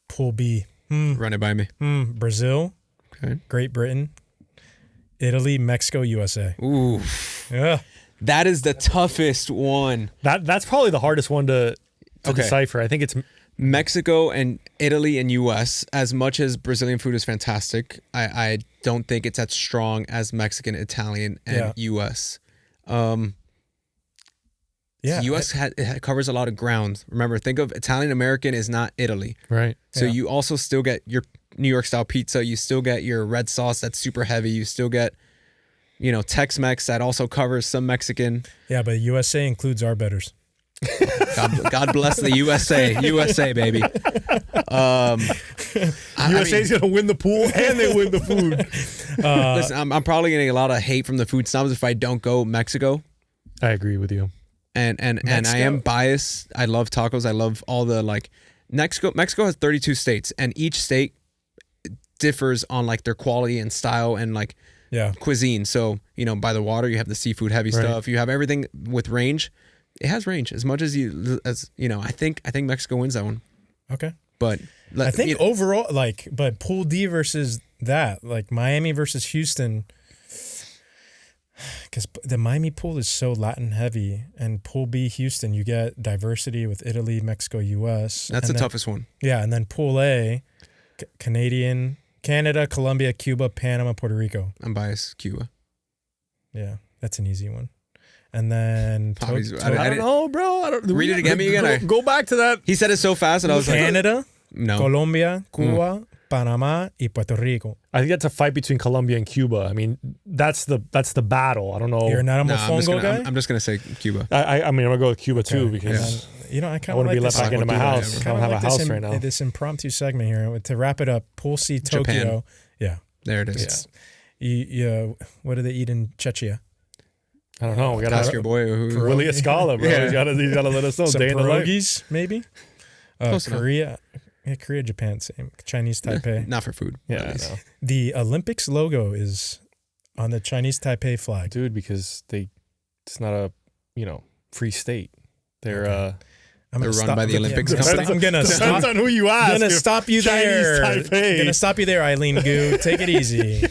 Pool B, run it by me. Brazil, Okay. Great Britain, Italy, Mexico, USA. Ooh, Yeah. that is the toughest one. That's probably the hardest one to Okay. decipher. I think it's Mexico and Italy and U.S. As much as Brazilian food is fantastic, I don't think it's as strong as Mexican, Italian, and Yeah. U.S. Yeah. U.S. It covers a lot of ground. Remember, think of Italian American is not Italy. right. So Yeah. you also still get your New York style pizza. You still get your red sauce that's super heavy. You still get, Tex-Mex that also covers some Mexican. Yeah, but USA includes our betters. God bless the USA. USA, baby. USA's gonna win the pool and they win the food. Listen, I'm probably getting a lot of hate from the food snobs if I don't go Mexico. I agree with you. And I Mexico. am biased. I love tacos. I love all the Mexico has 32 states, and each state differs on like their quality and style and like Yeah. cuisine. So, by the water, you have the seafood heavy Right. stuff. You have everything with range. It has range as much as I think Mexico wins that one. Okay. But I think overall, but Pool D versus that, like Miami versus Houston, because the Miami pool is so Latin heavy, and Pool B Houston, you get diversity with Italy, Mexico, U.S. that's and the then- toughest one. Yeah, and then Pool A, Canada, Colombia, Cuba, Panama, Puerto Rico. I'm biased. Cuba. Yeah, that's an easy one. And then Bobby's- To- I I don't didn't- know, bro. I don't, Read it again, again. Go back to that. He said it so fast, and I was like, Canada, no. Colombia, Cuba, Panama, y Puerto Rico. I think that's a fight between Colombia and Cuba. I mean, that's the battle. I don't know. You're not a No, mofongo guy? I'm just gonna say Cuba. I mean, I'm gonna go with Cuba too Okay. because And I I kind of want to like be left this. back into my I'll do house. whatever. I don't have a house this right now. This impromptu segment here to wrap it up. Pool C, Tokyo. Japan. Yeah. There it is. What do they eat in Czechia? I don't know. We gotta Ask ask your boy who. Willie Escala, bro. Yeah. He's gotta let us know. Some Day in the life. pierogies, maybe. Close enough. Korea. Yeah, Korea, Japan, same. Chinese Taipei. Not for food. Yeah, at I least. know. The Olympics logo is on the Chinese Taipei flag. Dude, because it's not a free state. They're I'm They're gonna run stop- by the I'm gonna- Olympics I'm gonna company? stop- I'm gonna depends stop. on who you ask. Gonna If stop you Chinese there. Taipei. Gonna stop you there, Eileen Gu. Take it easy.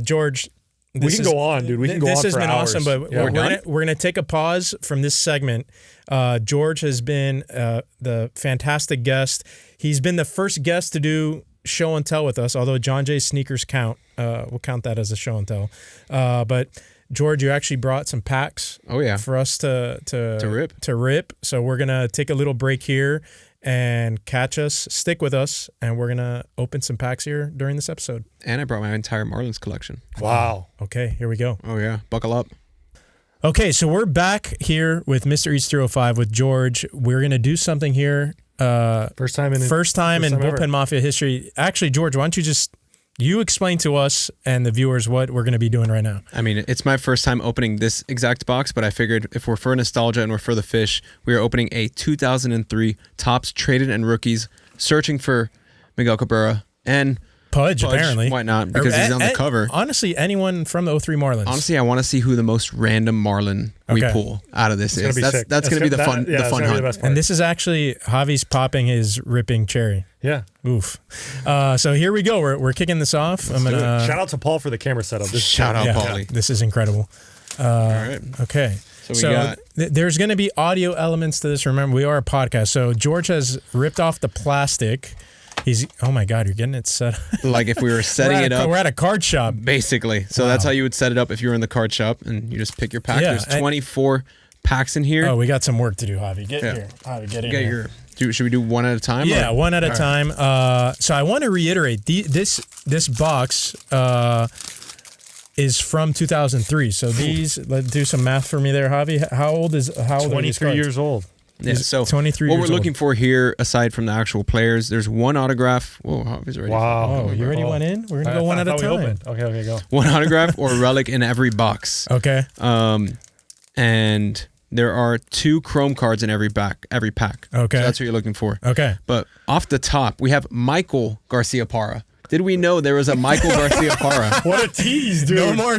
George. We can go on, dude. We can go this on has for been hours. awesome, but Yeah. we're gonna take a pause from this segment. George has been the fantastic guest. He's been the first guest to do show and tell with us, although John Jay's sneakers count. We'll count that as a show and tell. But George, you actually brought some packs Oh yeah. for us to rip. So we're gonna take a little break here and catch us. Stick with us, and we're gonna open some packs here during this episode. And I brought my entire Marlins collection. Wow. Okay, here we go. Oh yeah. Buckle up. Okay, so we're back here with Mr.Eats305 with George. We're gonna do something here. First time in First time in ever. Bullpen Mafia history. Actually, George, why don't you just you explain to us and the viewers what we're going to be doing right now. I mean, it's my first time opening this exact box, but I figured if we're for nostalgia and we're for the fish, we are opening a 2003 Topps Traded and Rookies, searching for Miguel Cabrera and Pudge, apparently. Why not? Because he's on the cover. Honestly, anyone from the 03 Marlins. Honestly, I want to see who the most random Marlin we pull out of this is. That's going to be the fun hunt. And this is actually Javi's popping his ripping cherry. Yeah. Oof. So here we go. We're kicking this off. Shout out to Paul for the camera setup. Shout out, Paulie. This is incredible. All right. Okay. So we got... there's going to be audio elements to this. Remember, we are a podcast. So George has ripped off the plastic. Oh my God, you're getting it set up. Like if we were setting it up. We're at a card shop. Basically. So that's how you would set it up if you were in the card shop and you just pick your pack. There's 24 packs in here. Oh, we got some work to do, Javi. Get here. Javi, get in here. Should we do one at a time? Yeah, one at a time. So I want to reiterate, this box is from 2003. So let's do some math for me there, Javi. How old are these cards? 23 years old. Yeah, so 23 what years we're looking for here, aside from the actual players, there's one autograph. Whoa, Javi's ready. Wow. Oh, you already went in? We're going to go one at a time. Okay, go. One autograph or relic in every box. Okay. And there are 2 chrome cards in every pack. Okay. So that's what you're looking for. Okay. But off the top, we have Michael Garcia Parra. Did we know there was a Michael Garcia Parra? What a tease, dude. No more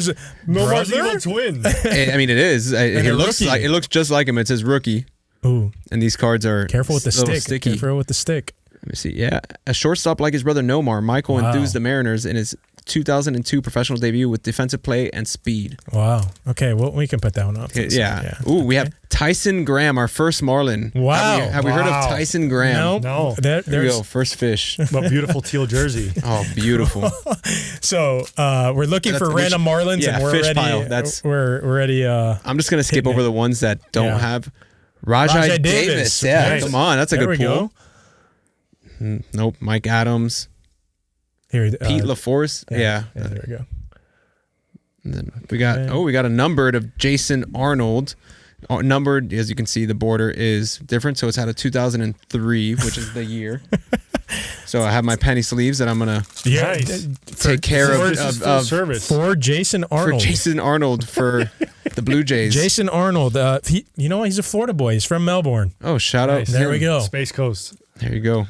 evil twin. I mean, it is. It looks just like him. It says rookie. Ooh. And these cards are careful with the stick. Sticky. Careful with the stick. Let me see. Yeah. A shortstop like his brother Nomar, Michael enthused the Mariners in his 2002 professional debut with defensive play and speed. Wow. Okay, well, we can put that one up. Yeah. Ooh, we have Tyson Graham, our first Marlin. Wow. Have we heard of Tyson Graham? No. There we go. First fish. But beautiful teal jersey. Oh, beautiful. So we're looking for random Marlins, and we're fish ready. Pile. We're ready. I'm just gonna skip over the ones that don't have. Rajai Davis. Yeah, nice. Come on. That's a good pull. Nope. Mike Adams. Here, Pete LaForce. Yeah. There we go. And then we got a numbered of Jason Arnold. Numbered, as you can see, the border is different. So it's out of 2003, which is the year. So I have my penny sleeves that I'm going to take care of service. For Jason Arnold. For Jason Arnold for the Blue Jays. Jason Arnold. He's a Florida boy. He's from Melbourne. Oh, shout out. There we go. Space Coast. There you go.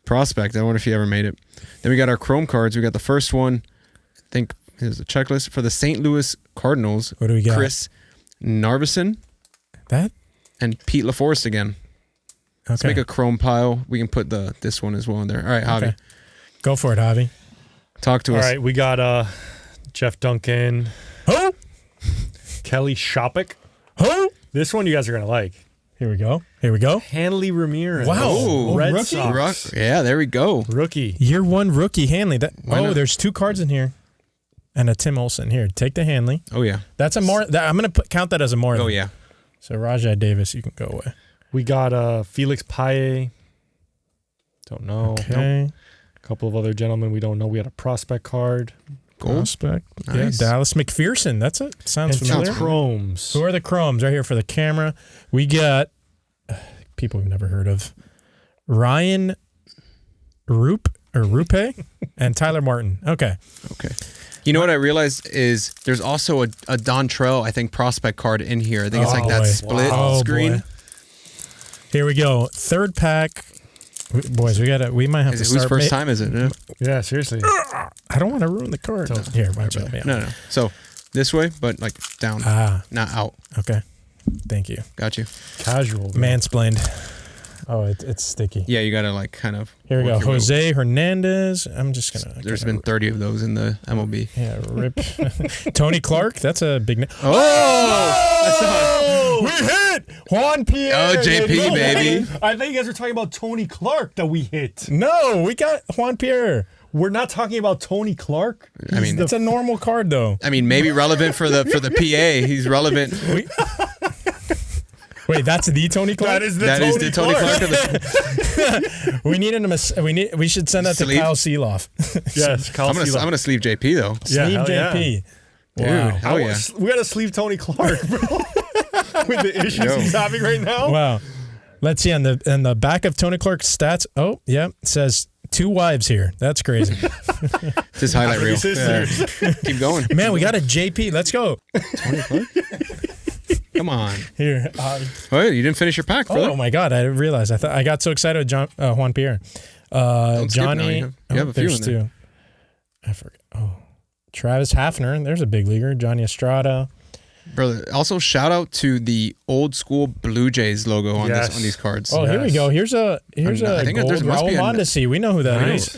Prospect. I wonder if he ever made it. Then we got our Chrome cards. We got the first one. I think here's the checklist for the St. Louis Cardinals. What do we got? Chris Narveson. That? And Pete LaForest again. Okay. Let's make a Chrome pile. We can put this one as well in there. All right, Javi. Okay. Go for it, Javi. Talk to us. All right, we got Jeff Duncan. Who? Kelly Shopik. Who? This one you guys are going to like. Here we go. Hanley Ramirez. Wow. Ooh, Red rookie? Sox. Yeah, there we go. Rookie. Year 1 rookie Hanley. There's 2 cards in here. And a Tim Olson. Here, take the Hanley. Oh, yeah. That's a Marlin. I'm going to count that as a Marlin. Oh, yeah. So Rajai Davis, you can go away. We got Felix Paye. Don't know. Okay. Nope. A couple of other gentlemen we don't know. We had a prospect card. Gold. Prospect. Nice. Yeah, Dallas McPherson. Sounds familiar. Sounds Chromes. Who are the Chromes? Right here for the camera. We got people we've never heard of. Ryan Rupe and Tyler Martin. Okay. You know what I realized is there's also a Dontrell, I think, prospect card in here. I think it's like that split screen. Boy. Here we go. Third pack. Boys, we might have to start. Whose first time is it? Yeah, seriously. I don't want to ruin the card. Here, watch out. Yeah. No. So this way, but like down, not out. Okay. Thank you. Got you. Casual. Mansplained. Oh, it's sticky. Yeah, you got to like kind of. Here we go. Jose Hernandez. I'm just going to. There's been 30 of those in the MLB. Yeah, rip. Tony Clark. That's a big name. Oh! We hit Juan Pierre. Oh, JP, baby. I think you guys were talking about Tony Clark that we hit. No, we got Juan Pierre. We're not talking about Tony Clark. I mean, it's a normal card, though. I mean, maybe relevant for the PA. He's relevant. Wait, that's the Tony Clark? That is the Tony Clark. We need him. We should send that to Kyle Seeloff. Yes, Kyle I'm gonna sleeve JP though. Sleeve JP. Dude, wow. hell yeah. We gotta sleeve Tony Clark, bro. With the issues he's having right now. Wow. Let's see on the back of Tony Clark's stats. Oh, yeah, it says 2 wives here. That's crazy. It's his highlight reel. Yeah. Keep going. Man, we got a JP. Let's go. 20 Come on. Here. Oh, you didn't finish your pack, brother. Oh my God! I didn't realize. I got so excited with Juan Pierre. Don't skip now. Johnny. You have a few there's in there. 2. I forget. Oh, Travis Hafner. There's a big leaguer. Johnny Estrada. Brother, also shout out to the old school Blue Jays logo on Yes. this on these cards. Oh, here we go. Here's a I think gold there must Raul be a- Mondesi. We know who that is.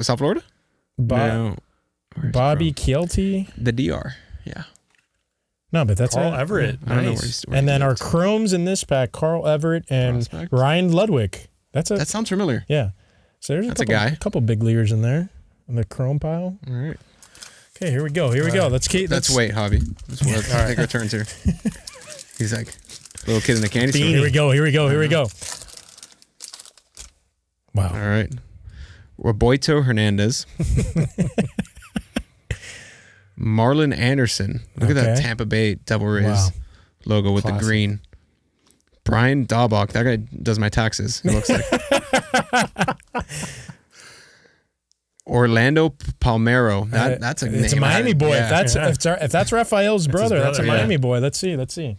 South Florida? No. Where's it Bobby from? Kielty. The DR. Yeah. No, but that's Carl it. Everett. I don't know Nice. where he's And then our chromes in this pack: Carl Everett and Prospect. Ryan Ludwig. That's a That sounds familiar. yeah. So there's That's a a guy. couple big leaguers in there in the chrome pile. All right. Okay, here we go. Here we go. Let's keep. Let's wait, Hobby. Let's take our turns here. He's like little kid in the candy store. Here we go. Here we go. Here we go. Wow. All right. Roberto Hernandez. Marlon Anderson. Look at that Okay. Tampa Bay Devil Rays Wow. logo with Classic. the green. Brian Daubach. That guy does my taxes. It looks like. Orlando Palmero. That's a name. It's a Miami boy. Yeah. If that's Raphael's brother, that's a brother, yeah. Miami boy. Let's see.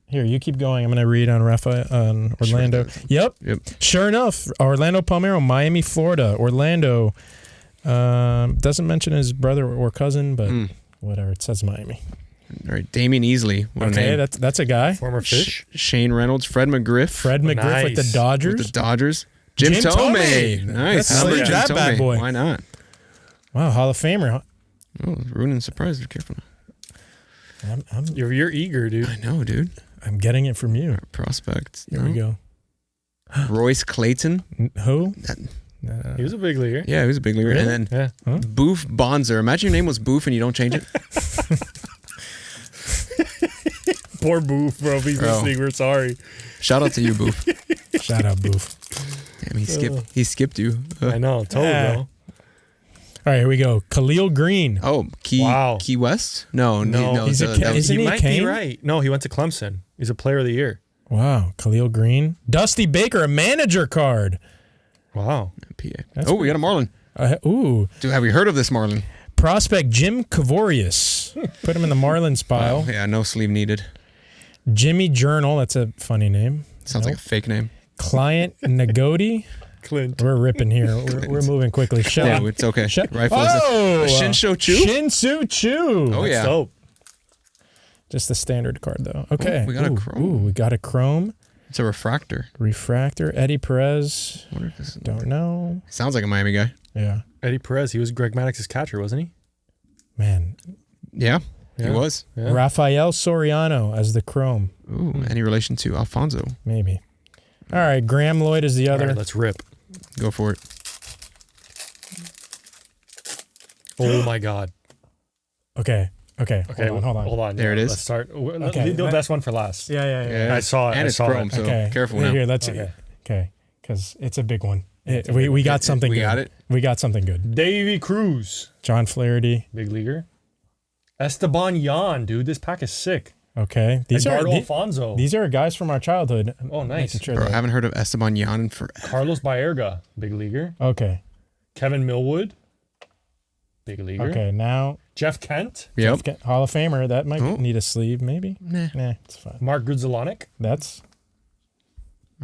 Here, you keep going. I'm gonna read on Orlando. Yep. Sure enough, Orlando Palmero, Miami, Florida. Orlando doesn't mention his brother or cousin, but whatever. It says Miami. All right. Damian Easley. What a Okay, name. that's a guy. Former Fish. Shane Reynolds. Fred McGriff. Fred McGriff with the Nice. Dodgers. With the Dodgers. Jim Thome. Nice. Let's How about sleeve Jim that Thome? bad boy. Why not? Wow, Hall of Famer. Huh? Oh, ruining surprise. Be careful. You're eager, dude. I know, dude. I'm getting it from you. Prospect. Here we go. Royce Clayton. Who? He was a big leaguer. Yeah, he was a big leaguer. Really? And then Yeah. Boof Bonzer. Imagine your name was Boof and you don't change it. Poor Boof, bro. If he's Bro. listening, we're sorry. Shout out to you, Boof. Shout out, Boof. Damn, he skipped you. I know. Totally, Ah. bro. All right, here we go. Khalil Green. Oh, Key Wow. Key West? No, He's a that Isn't was- he He might Kane? be right. No, he went to Clemson. He's a player of the year. Wow, Khalil Green. Dusty Baker, a manager card. Wow. PA. That's Oh, we got a Marlin. Ooh. Dude, have we heard of this Marlin? Prospect Jim Kavorius. Put him in the Marlins pile. Yeah, no sleeve needed. Jimmy Journal. That's a funny name. Sounds like a fake name. Client Nagodi. Clint. We're ripping here. We're moving quickly. Yeah, it's okay. Rifle is Oh! a Shinsho Chu? Shin-Soo Chu. Oh, yeah. Dope. Just the standard card, though. Okay. Ooh, we got a chrome. Ooh, we got a chrome. It's a refractor. Refractor. Eddie Perez. I wonder if this is Don't know. Sounds like a Miami guy. Yeah. Eddie Perez. He was Greg Maddox's catcher, wasn't he? Man. Yeah, he Yeah. was. Yeah. Rafael Soriano as the chrome. Ooh, any relation to Alfonso? Maybe. All right. Graham Lloyd is the All other. right, let's rip. Go for it. Oh my God. Okay. Okay, Hold on. Hold on. There it is. Let's start. Okay. Leave the best one for last. Yeah. I saw it. And I it's saw chrome, it. so Okay. careful Here, now. let's see. Okay. Okay. Because it's a big one. We got something We good. got it? We got something good. Davey Cruz. John Flaherty. Big leaguer. Esteban Yan, dude. This pack is sick. Okay. Eduardo Alfonso. These are guys from our childhood. Oh, nice. Making sure Bro, I that- haven't heard of Esteban Yan in forever. Carlos Baerga. Big leaguer. Okay. Kevin Millwood. Big leaguer. Okay. Now, Jeff Kent. Yep. Hall of Famer. That might Oh. need a sleeve, maybe. Nah. Nah, it's fine. Mark Grudzielanek. That's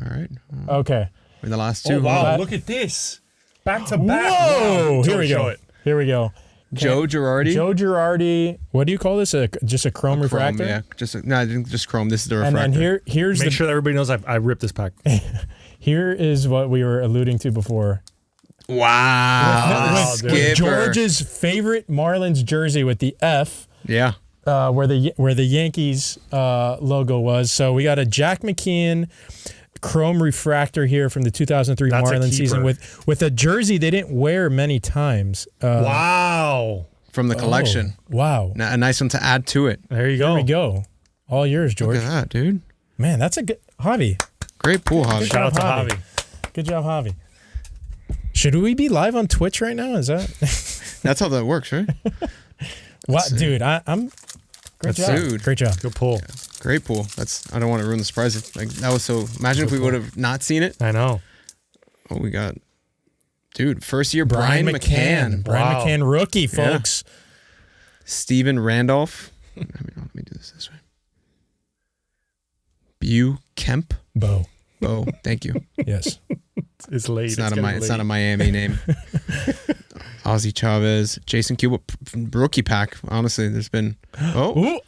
All right. okay. We're the last two. Oh, wow. That- Look at this. Back to back. Whoa! Wow. Here we Show go. it. Here we go. Joe Girardi. Joe Girardi. What do you call this? Just a chrome refractor? Chrome, yeah. Just chrome. This is the And refractor. then here's Make the sure that everybody knows I ripped this pack. here is what we were alluding to before. Wow. dude. Skipper. George's favorite Marlins jersey with the F, Yeah. where the Yankees logo was. So we got a Jack McKeon chrome refractor here from the 2003 That's a Marlins season keeper. with a jersey they didn't wear many times. Wow. From the collection. Wow. A nice one to add to it. There you go. There we go. All yours, George. Look at that, dude. Man, that's a good hobby. Great pool, Javi. Shout out to Javi. Javi. Good job, Javi. Should we be live on Twitch right now? Is that That's how that works, right? what, dude? I'm great job. Dude. Great job. Good pull. Great pool. I don't want to ruin the surprise. Like that was so. Imagine if we would have not seen it. I know. Oh, we got Dude, first year Brian McCann. Brian Wow. McCann rookie, folks. Steven Randolph. Let me do this way. Bu Kemp. Bo. Thank you. Yes. It's late. It's not a Miami name. Ozzie Chavez, Jason Cuba, rookie pack. Honestly, there's been Ooh,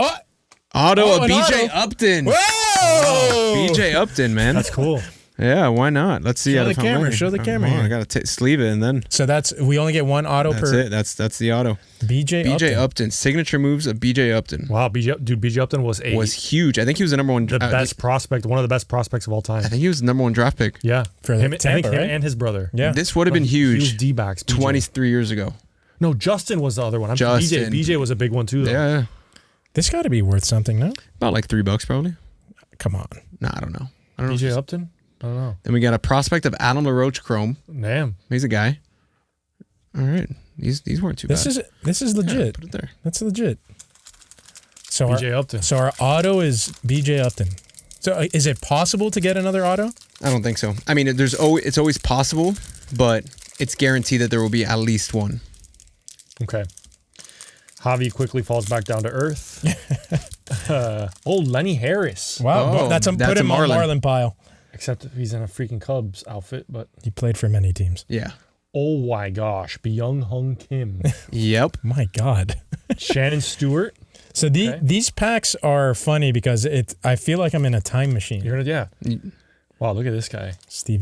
Otto, an BJ auto. Upton. Whoa! BJ Upton, man. That's cool. Yeah, why not? Let's see. Show how the if I'm camera, ready. show the camera Hold on, here. I gotta sleeve it and then So we only get one auto that's per it. That's the auto. BJ Upton. Signature moves of BJ Upton Wow, BJ Upton was huge. I think he was the number one. the best prospect, one of the best prospects of all time. I think he was the number one draft pick. Yeah, For him, Tampa, I think him right? and his brother. Yeah. This would have been huge. D-backs. BJ. 23 years ago. No, Justin was the other one. Justin. BJ was a big one too. Though. Yeah, This got to be worth something, no? about like $3 probably. Come on. Nah, I don't know. I don't know. BJ Upton. I don't know. Then we got a prospect of Adam LaRoche Chrome. Damn. He's a guy. All right, these weren't too bad. This is Yeah, legit. put it there. That's legit. So BJ Upton. So our auto is BJ Upton. So is it possible to get another auto? I don't think so. I mean, it's always possible, but it's guaranteed that there will be at least one. Okay. Javi quickly falls back down to earth. Lenny Harris. Wow, Oh, that's that's put a him on Marlin. Marlin pile. Except he's in a freaking Cubs outfit, but He played for many teams. Yeah. oh my gosh, Byung Hung Kim, Yep. My God. Shannon Stewart. So Okay. these packs are funny because I feel like I'm in a time machine. You're gonna Wow, look at this guy, Steve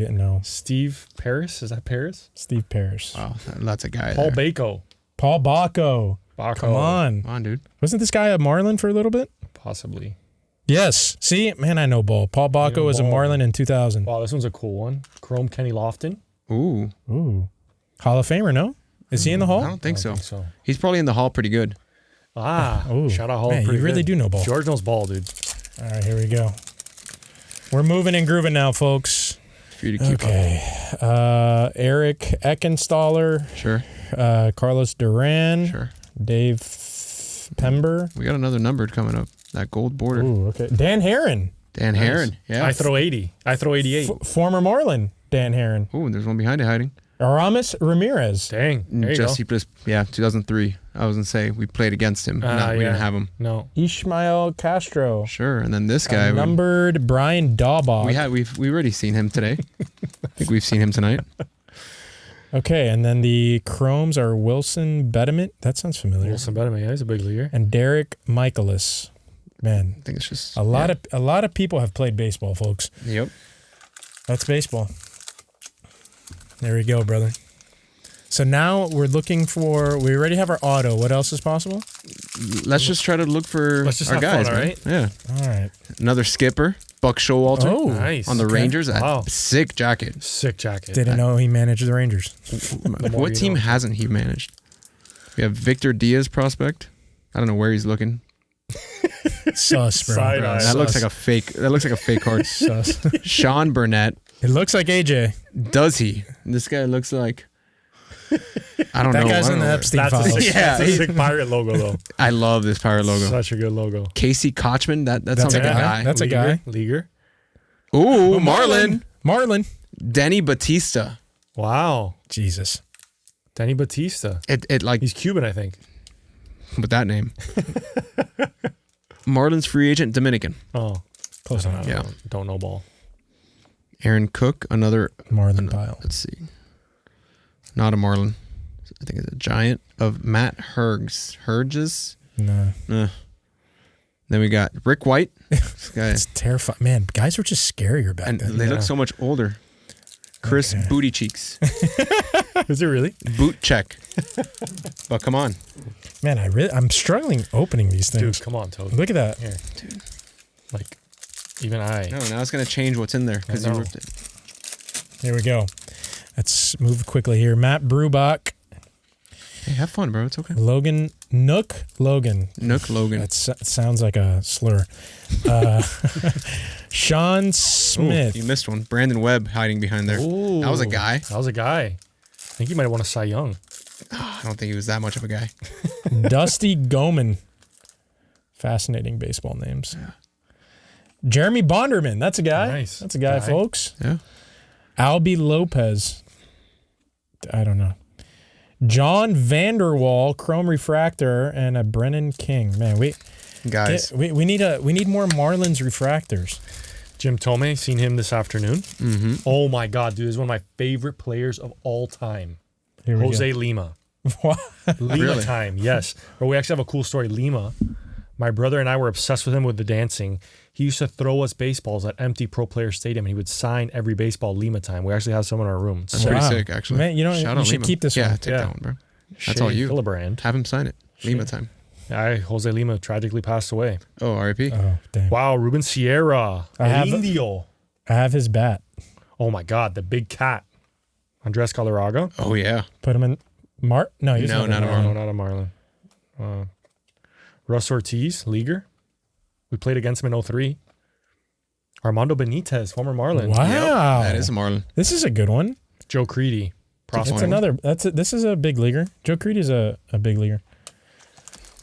Paris. Is that Paris? Steve Parrish. Wow, that's a guy. Paul there. Bako. Paul Bacco. Bako. Come on. Come on, dude. Wasn't this guy a Marlin for a little bit? Possibly. Yes. See, man, I know ball. Paul Bacco was a ball. Marlin in 2000. Wow, this one's a cool one. Chrome Kenny Lofton. Ooh, Ooh. Hall of Famer, no? Is he in the Hall? I don't think so. So. He's probably in the Hall pretty good. Ooh. Shout out Hall. Man, you pretty really good. do know ball. George knows ball, dude. All right, here we go. We're moving and grooving now, folks. For you to keep Okay. Eric Eckenstaller, up. Sure. Carlos Duran, Sure. Dave Pember. We got another numbered coming up. That gold border. Ooh, okay. Dan Heron, Dan Heron. Yeah. I throw 80. I throw 88. former Marlin. Dan Heron. Ooh, there's one behind it hiding. Aramis Ramirez. Dang. There you Just go. he just 2003. I was gonna say we played against him. We yeah. didn't have him. No. Ishmael Castro. Sure. And then this guy. Numbered Brian Daubach. We've already seen him today. I think we've seen him tonight. Okay, and then the Chromes are Wilson Betterment. That sounds familiar. Wilson Betterman. Yeah, he's a big leaguer. And Derek Michaelis. Man, I think it's just a lot of people have played baseball, folks. Yep. That's baseball. There we go, brother. So now we're looking for. We already have our auto. What else is possible? Let's just try to look for Let's just our have guys, fun, man. alright? Yeah. All right. Another skipper, Buck Showalter. Oh, Nice. On the Okay. Rangers. That Wow. sick jacket. Sick jacket. Didn't know he managed the Rangers. more What you team know. hasn't he managed? We have Victor Diaz prospect. I don't know where he's looking. Sus, bro. Side eye. That looks like a fake. That looks like a fake card. Sus. Sean Burnett. It looks like AJ. Does he? This guy looks like. I don't That know. guy's I don't in the know. Epstein That's a files. sick, Yeah, that's a sick pirate logo, though. I love this pirate logo. Such a good logo. Casey Kochman. That sounds like a guy. That's a guy. Leaguer. Ooh, Marlin. Marlin. Denny Batista. Wow. Jesus. Danny Batista. It like He's Cuban, I think. with that name. Marlins free agent Dominican. Oh. Close enough. Yeah. Don't know ball. Aaron Cook. Another. Marlin pile. Let's see. Not a Marlin. I think it's a giant of Matt Herges. No. Then we got Rick White. This guy. It's terrifying. Man, guys were just scarier back And then. they look so much older. Chris Okay. Booty Cheeks. Is it really? Boot check. But come on. Man, I'm struggling opening these things. Dude, come on, Toad. Look at that. Here. Like, even I. No, now it's going to change what's in there because I you know. ripped it. Here we go. Let's move quickly here. Matt Brubach, Hey, have fun, bro. It's okay. Logan Nook Logan. Nook Logan. That sounds like a slur. Sean Smith. You missed one. Brandon Webb hiding behind there. Ooh. That was a guy. That was a guy. I think he might have won a Cy Young. I don't think he was that much of a guy. Dusty Goman. Fascinating baseball names. Jeremy Bonderman. That's a guy. Nice. That's a guy, Guy. folks. Yeah. Albie Lopez. I don't know. John Vanderwall, Chrome Refractor, and a Brennan King. Man, we need more Marlins refractors. Jim Tomei, seen him this afternoon. Mm-hmm. Oh my God, dude, is one of my favorite players of all time. Here we Jose Lima. What? Lima Really? time, yes. Or we actually have a cool story. Lima, my brother and I were obsessed with him with the dancing. He used to throw us baseballs at empty Pro Player Stadium, and he would sign every baseball Lima time. We actually have some in our room. That's So, pretty Wow. sick, actually. Man, you Shout should out Lima. keep this Yeah, one. take that one, bro. That's Shea all you. Gillibrand. Have him sign it. Lima time. Jose Lima tragically passed away. Oh, R.I.P. Oh, damn. Wow, Ruben Sierra. I have- Indio. I have his bat. Oh my God, the big cat. Andres Galarraga. Oh, yeah. Put him in No, he's No, not not a in No, not a Marlin. Russ Ortiz, leaguer. We played against him in 03. Armando Benitez, former Marlin. Wow. That is a Marlin. This is a good one. Joe Creedy. That's one. another. This is a big leaguer. Joe Creedy is a big leaguer.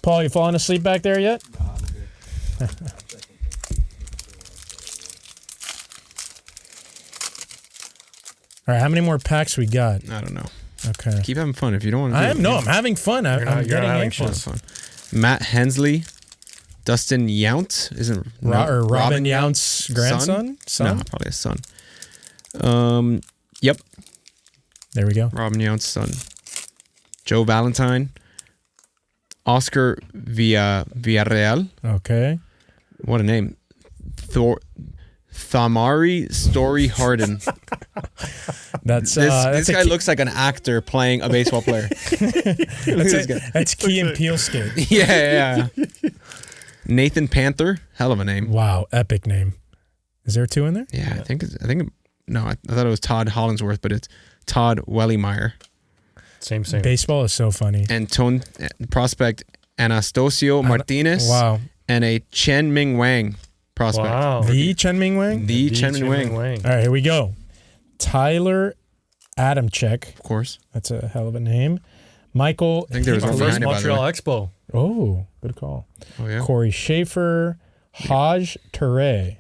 Paul, you falling asleep back there yet? All right, how many more packs we got? I don't know. Okay. Keep having fun. If you don't want to I'm having fun. I'm not getting having anxious. fun. Matt Hensley. Dustin Yount. Isn't Robin Yount's grandson? Son? No, probably his son. Yep. There we go. Robin Yount's son. Joe Valentine. Oscar Villarreal. Okay. What a name. Thamari Story Harden. That's This a guy looks like an actor playing a baseball player. that's Key and Peele skate. Yeah. Nathan Panther. Hell of a name. Wow, epic name. Is there 2 in there? Yeah, I think no, I thought it was Todd Hollingsworth, but it's Todd Wellemeyer. Same. Baseball is so funny. And prospect Anastasio Martinez. Wow. And a Chen Ming Wang prospect. Wow. The Chen Ming Wang? The Chen Ming Wang. All right, here we go. Tyler Adamczyk. Of course. That's a hell of a name. Michael. I think there was Our one first behind it, by the way. Montreal Expo. Oh, good call. Oh, yeah. Corey Schaefer. Haj Ture.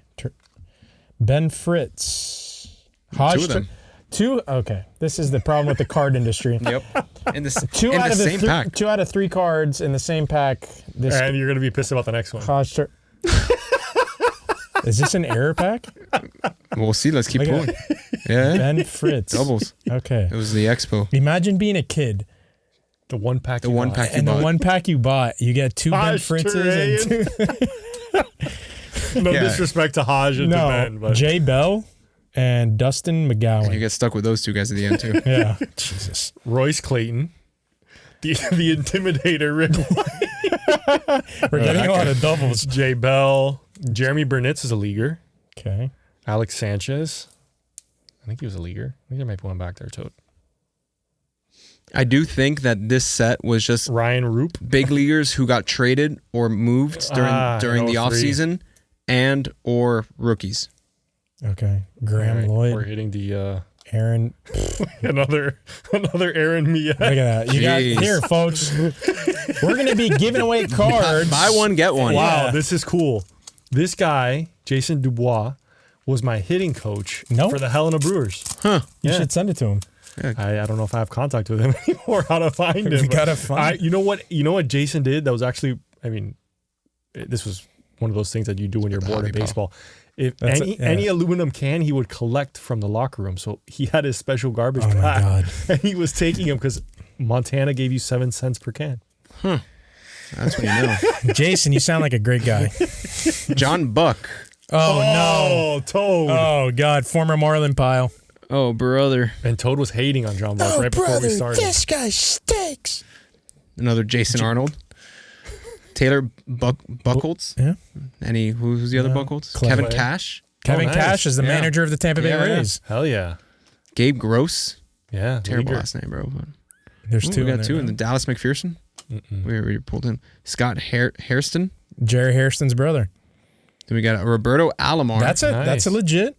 Ben Fritz. Two of them. Okay. This is the problem with the card industry. Yep. In the Two out of the same pack. 2 out of 3 cards in the same pack. This And you're going to be pissed about the next one. Haj Ture. Is this an error pack? We'll see. Let's keep Look at going. Yeah. Ben Fritz. Doubles. Okay. It was the expo. Imagine being a kid. The one pack. The you one bought. pack you And bought. the one pack you bought, you get 2 Ben Haj Fritzes and 2. No Yeah. disrespect to Haj and to Ben, but Jay Bell and Dustin McGowan. You get stuck with those 2 guys at the end, too. Yeah. Jesus. Royce Clayton, the Intimidator, Rick White, We're getting a lot of doubles. Jay Bell, Jeremy Burnitz is a leaguer. Okay. Alex Sanchez, I think he was a leaguer. I think there might be one back there, Toad. I do think that this set was just Ryan Roop. big leaguers who got traded or moved during the 03. offseason and or rookies. Okay. Graham All right, Lloyd. we're hitting the Aaron. another Aaron Mia. Look at that. You got Jeez. here, folks. We're going to be giving away cards. Buy one, get one. Wow, Yeah. this is cool. This guy, Jason Dubois, was my hitting coach for the Helena Brewers. Huh. You Yeah. should send it to him. I don't know if I have contact with him anymore. How to find him? We gotta find. You know what Jason did? That was actually. I mean, this was one of those things that you do when you're bored of hobby, pal. baseball. If That's any aluminum can, he would collect from the locker room. So he had his special garbage Oh my bag, God. and he was taking them because Montana gave you 7 cents per can. That's what you know. Jason, you sound like a great guy. John Buck. Oh, Toad! no. Oh, God. Former Marlin pile. Oh, brother. And Toad was hating on John Buck right before we started. This guy stinks. Another Jason Arnold. Taylor Buchholz. Yeah. Who's the other Buchholz? Clay. Kevin Cash. Kevin nice. Cash is the Yeah. manager of the Tampa Bay Yeah, yeah. Rays. Hell yeah, Gabe Gross. yeah. Terrible leaguer. last name, bro. But There's two. we in got there 2. now. And then Dallas McPherson. We pulled him. Scott Hairston. Jerry Hairston's brother. Then we got Roberto Alomar. That's Nice. a legit.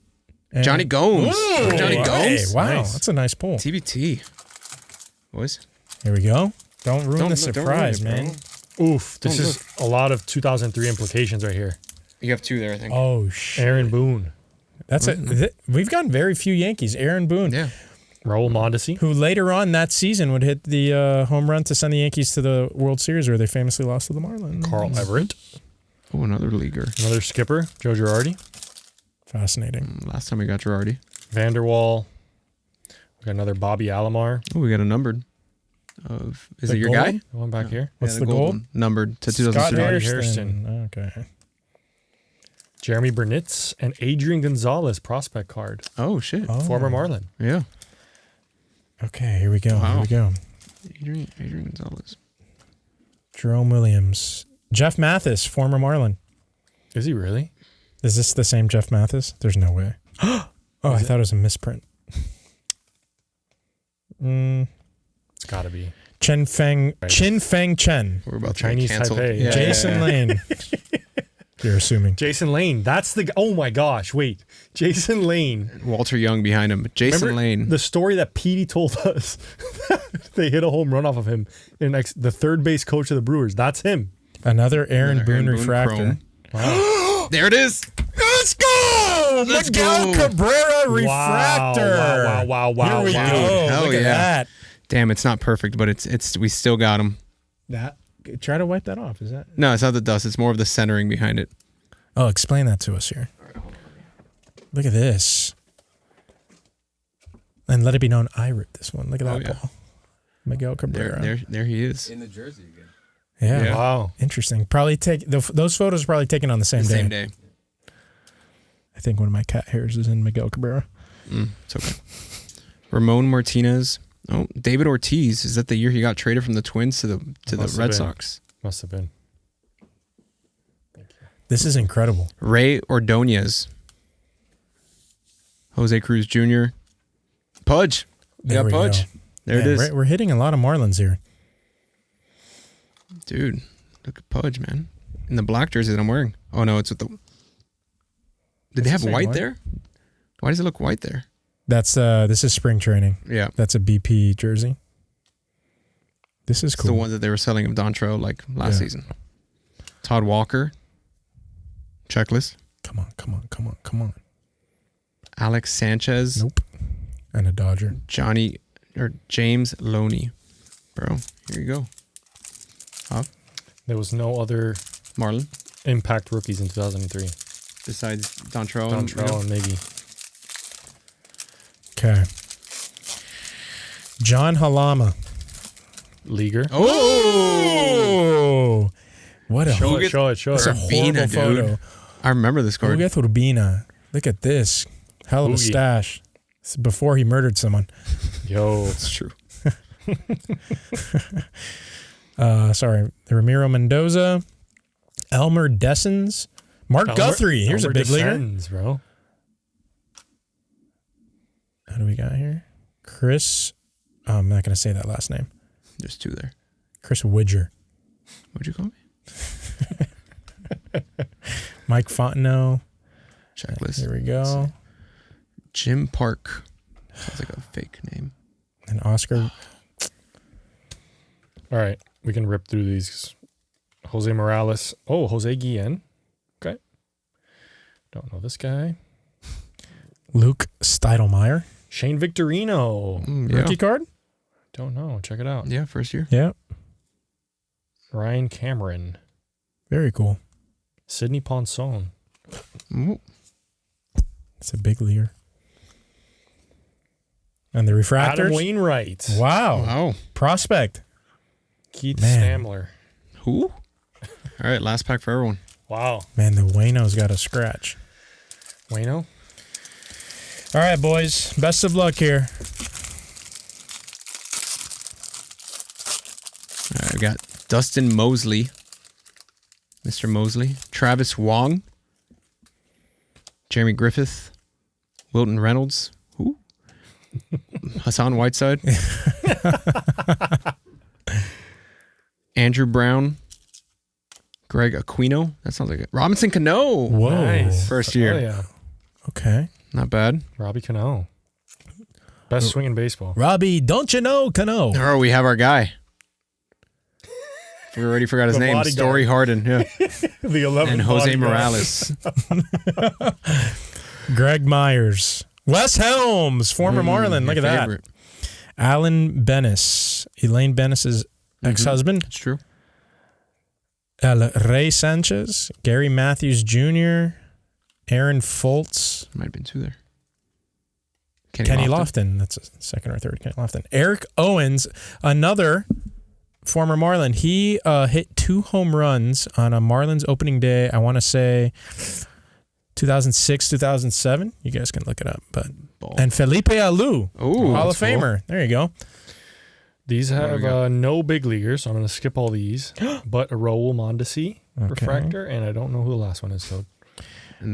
And- Johnny Gomes. Ooh, Johnny hey, Gomes. wow, Nice. that's a nice pull. TBT. Boys. Here we go. Don't ruin the Don't ruin surprise, it, bro. man. Oof, this is a lot of 2003 implications right here. You have 2 there, I think. Oh shit. Aaron Boone. That's it. We've gotten very few Yankees. Aaron Boone. Yeah. Raul Mondesi. who later on that season would hit the home run to send the Yankees to the World Series, where they famously lost to the Marlins. Carl Everett. Oh, another leaguer. Another skipper. Joe Girardi. Fascinating. Last time we got Girardi. Vanderwall. We got another Bobby Alomar. Oh, we got a numbered. Is The it your gold? guy? One back here. What's Yeah, the gold? one. Numbered to Scott 2006. Hairston. Okay. Jeremy Burnitz and Adrian Gonzalez prospect card. Oh, shit. Oh. Former Marlin. Yeah. Okay, here we go. Wow. Here we go. Adrian Gonzalez. Jerome Williams. Jeff Mathis, former Marlin. Is he really? Is this the same Jeff Mathis? There's no way. Oh, I thought it was a misprint. It's got to be. Chin Feng Chen. We're about Chinese to get canceled. Taipei. Yeah, Jason Lane. You're assuming. Jason Lane. That's the. Oh my gosh! Wait, Jason Lane. Walter Young behind him. But Jason Remember Lane. the story that Petey told us? They hit a home run off of him in the third base coach of the Brewers. That's him. Another Aaron Another Boone Aaron Boone refractor. chrome. Wow. There it is. Let's go! Let's Miguel go. Cabrera refractor. Wow. Here we go. Hell Look at yeah. that. Damn, it's not perfect, but it's we still got him. That. Try to wipe that off. Is that? No, it's not the dust. It's more of the centering behind it. Oh, explain that to us here. Look at this. And let it be known, I ripped this one. Look at that, yeah. Paul. Miguel Cabrera. There he is. In the jersey again. Yeah. Yeah. Wow. Interesting. Probably those photos are probably taken on the same The day. same day. I think one of my cat hairs is in Miguel Cabrera. It's okay. Ramon Martinez. Oh, David Ortiz. Is that the year he got traded from the Twins to the Must have Red been. Sox? Must have been. This is incredible. Ray Ordonez. Jose Cruz Jr. Pudge. We got we Pudge. go. There it Man, is. We're hitting a lot of Marlins here. Dude, look at Pudge, man. In the black jersey that I'm wearing. Oh, no, it's with the... Did they have the same white one. there? Why does it look white there? That's this is spring training. Yeah. That's a BP jersey. This is It's cool. the one that they were selling of Dontrell like last Yeah. season. Todd Walker. Checklist. Come on. Alex Sanchez. Nope. And a Dodger. James Loney. Bro, here you go. There was no other Marlin. impact rookies in 2003. Besides Dontrell. Dontrell and maybe. Okay. John Halama. Leaguer. Oh! What a Show it. That's a horrible Urbina, photo. dude. I remember this card. Ugueth Urbina. Look at this. Hell of a Boogie. stash. This is before he murdered someone. Yo. It's true. Sorry. Ramiro Mendoza. Elmer Dessens. Mark Guthrie. Here's a big leaguer. Descends, bro. Who do we got here? Chris. Oh, I'm not going to say that last name. There's two there. Chris Widger. What'd you call me? Mike Fontenot. Checklist. Here we go. Jim Park. Sounds like a fake name. And Oscar. All right. We can rip through these. Jose Morales. Oh, Jose Guillen. Okay. Don't know this guy. Luke Steidelmeyer. Shane Victorino. Yeah. Rookie card? Don't know. Check it out. Yeah, first year. Yeah. Ryan Cameron. Very cool. Sidney Ponson. Ooh. It's a big leaguer. And the refractors. Adam Wainwright. Wow. Wow. Prospect. Keith Man. Stamler. Who? All right, last pack for everyone. Wow. Man, the Wayno's got a scratch. Wayno. All right, boys. Best of luck here. All right, I got Dustin Mosley. Mr. Mosley. Travis Wong. Jeremy Griffith. Wilton Reynolds. Who? Hassan Whiteside. Andrew Brown. Greg Aquino. That sounds like it. Robinson Cano. Whoa. Nice. First year. Oh, yeah. Okay. Not bad. Robbie Cano. Best swing in baseball. Robbie, don't you know Cano? Oh, we have our guy. We already forgot his The name. bodyguard. Story Harden. Yeah. The 11 And Jose Morales. Greg Myers. Wes Helms, former Marlin. Look at Your that. favorite. Alan Bennis, Elaine Bennis's ex-husband. It's true. El Rey Sanchez, Gary Matthews Jr., Aaron Foltz. Might have been 2 there. Kenny Lofton. That's a second or third. Kenny Lofton. Eric Owens, another former Marlin. He hit 2 home runs on a Marlins opening day. I want to say 2006, 2007. You guys can look it up. And Felipe Alou, Hall of Famer. Cool. There you go. These have no big leaguers, so I'm going to skip all these. But a Raul Mondesi refractor, and I don't know who the last one is. So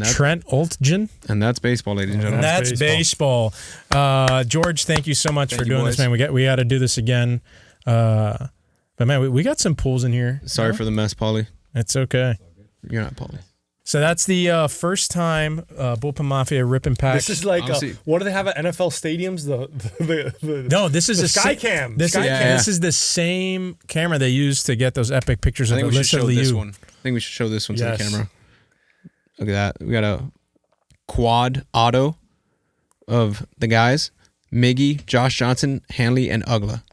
Trent Oltgen. And that's baseball, ladies and gentlemen. That's baseball. George, thank you so much for doing this, man. We got to do this again. But man, we got some pools in here. Sorry for the mess, Paulie. It's okay. You're not Paulie. So that's the first time Bullpen Mafia ripping packs. This is like what do they have at NFL stadiums? No, this is the a Skycam. This is the same camera they use to get those epic pictures of the list of this one. I think we should show this one to the camera. Look at that. We got a quad auto of the guys: Miggy, Josh Johnson, Hanley, and Ugla.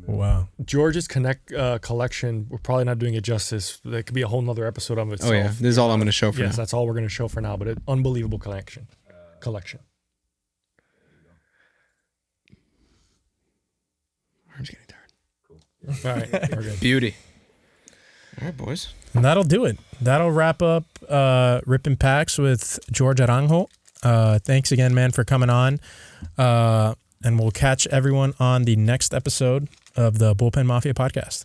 Wow. George's collection, we're probably not doing it justice. That could be a whole nother episode of itself. Oh, yeah. This is all I'm going to show for now. Yes, that's all we're going to show for now, but an unbelievable collection. Arm's getting tired. Cool. All right. We're good. Beauty. All right, boys. And that'll do it. That'll wrap up Ripping Packs with George Arango. Thanks again, man, for coming on. And we'll catch everyone on the next episode of the Bullpen Mafia podcast.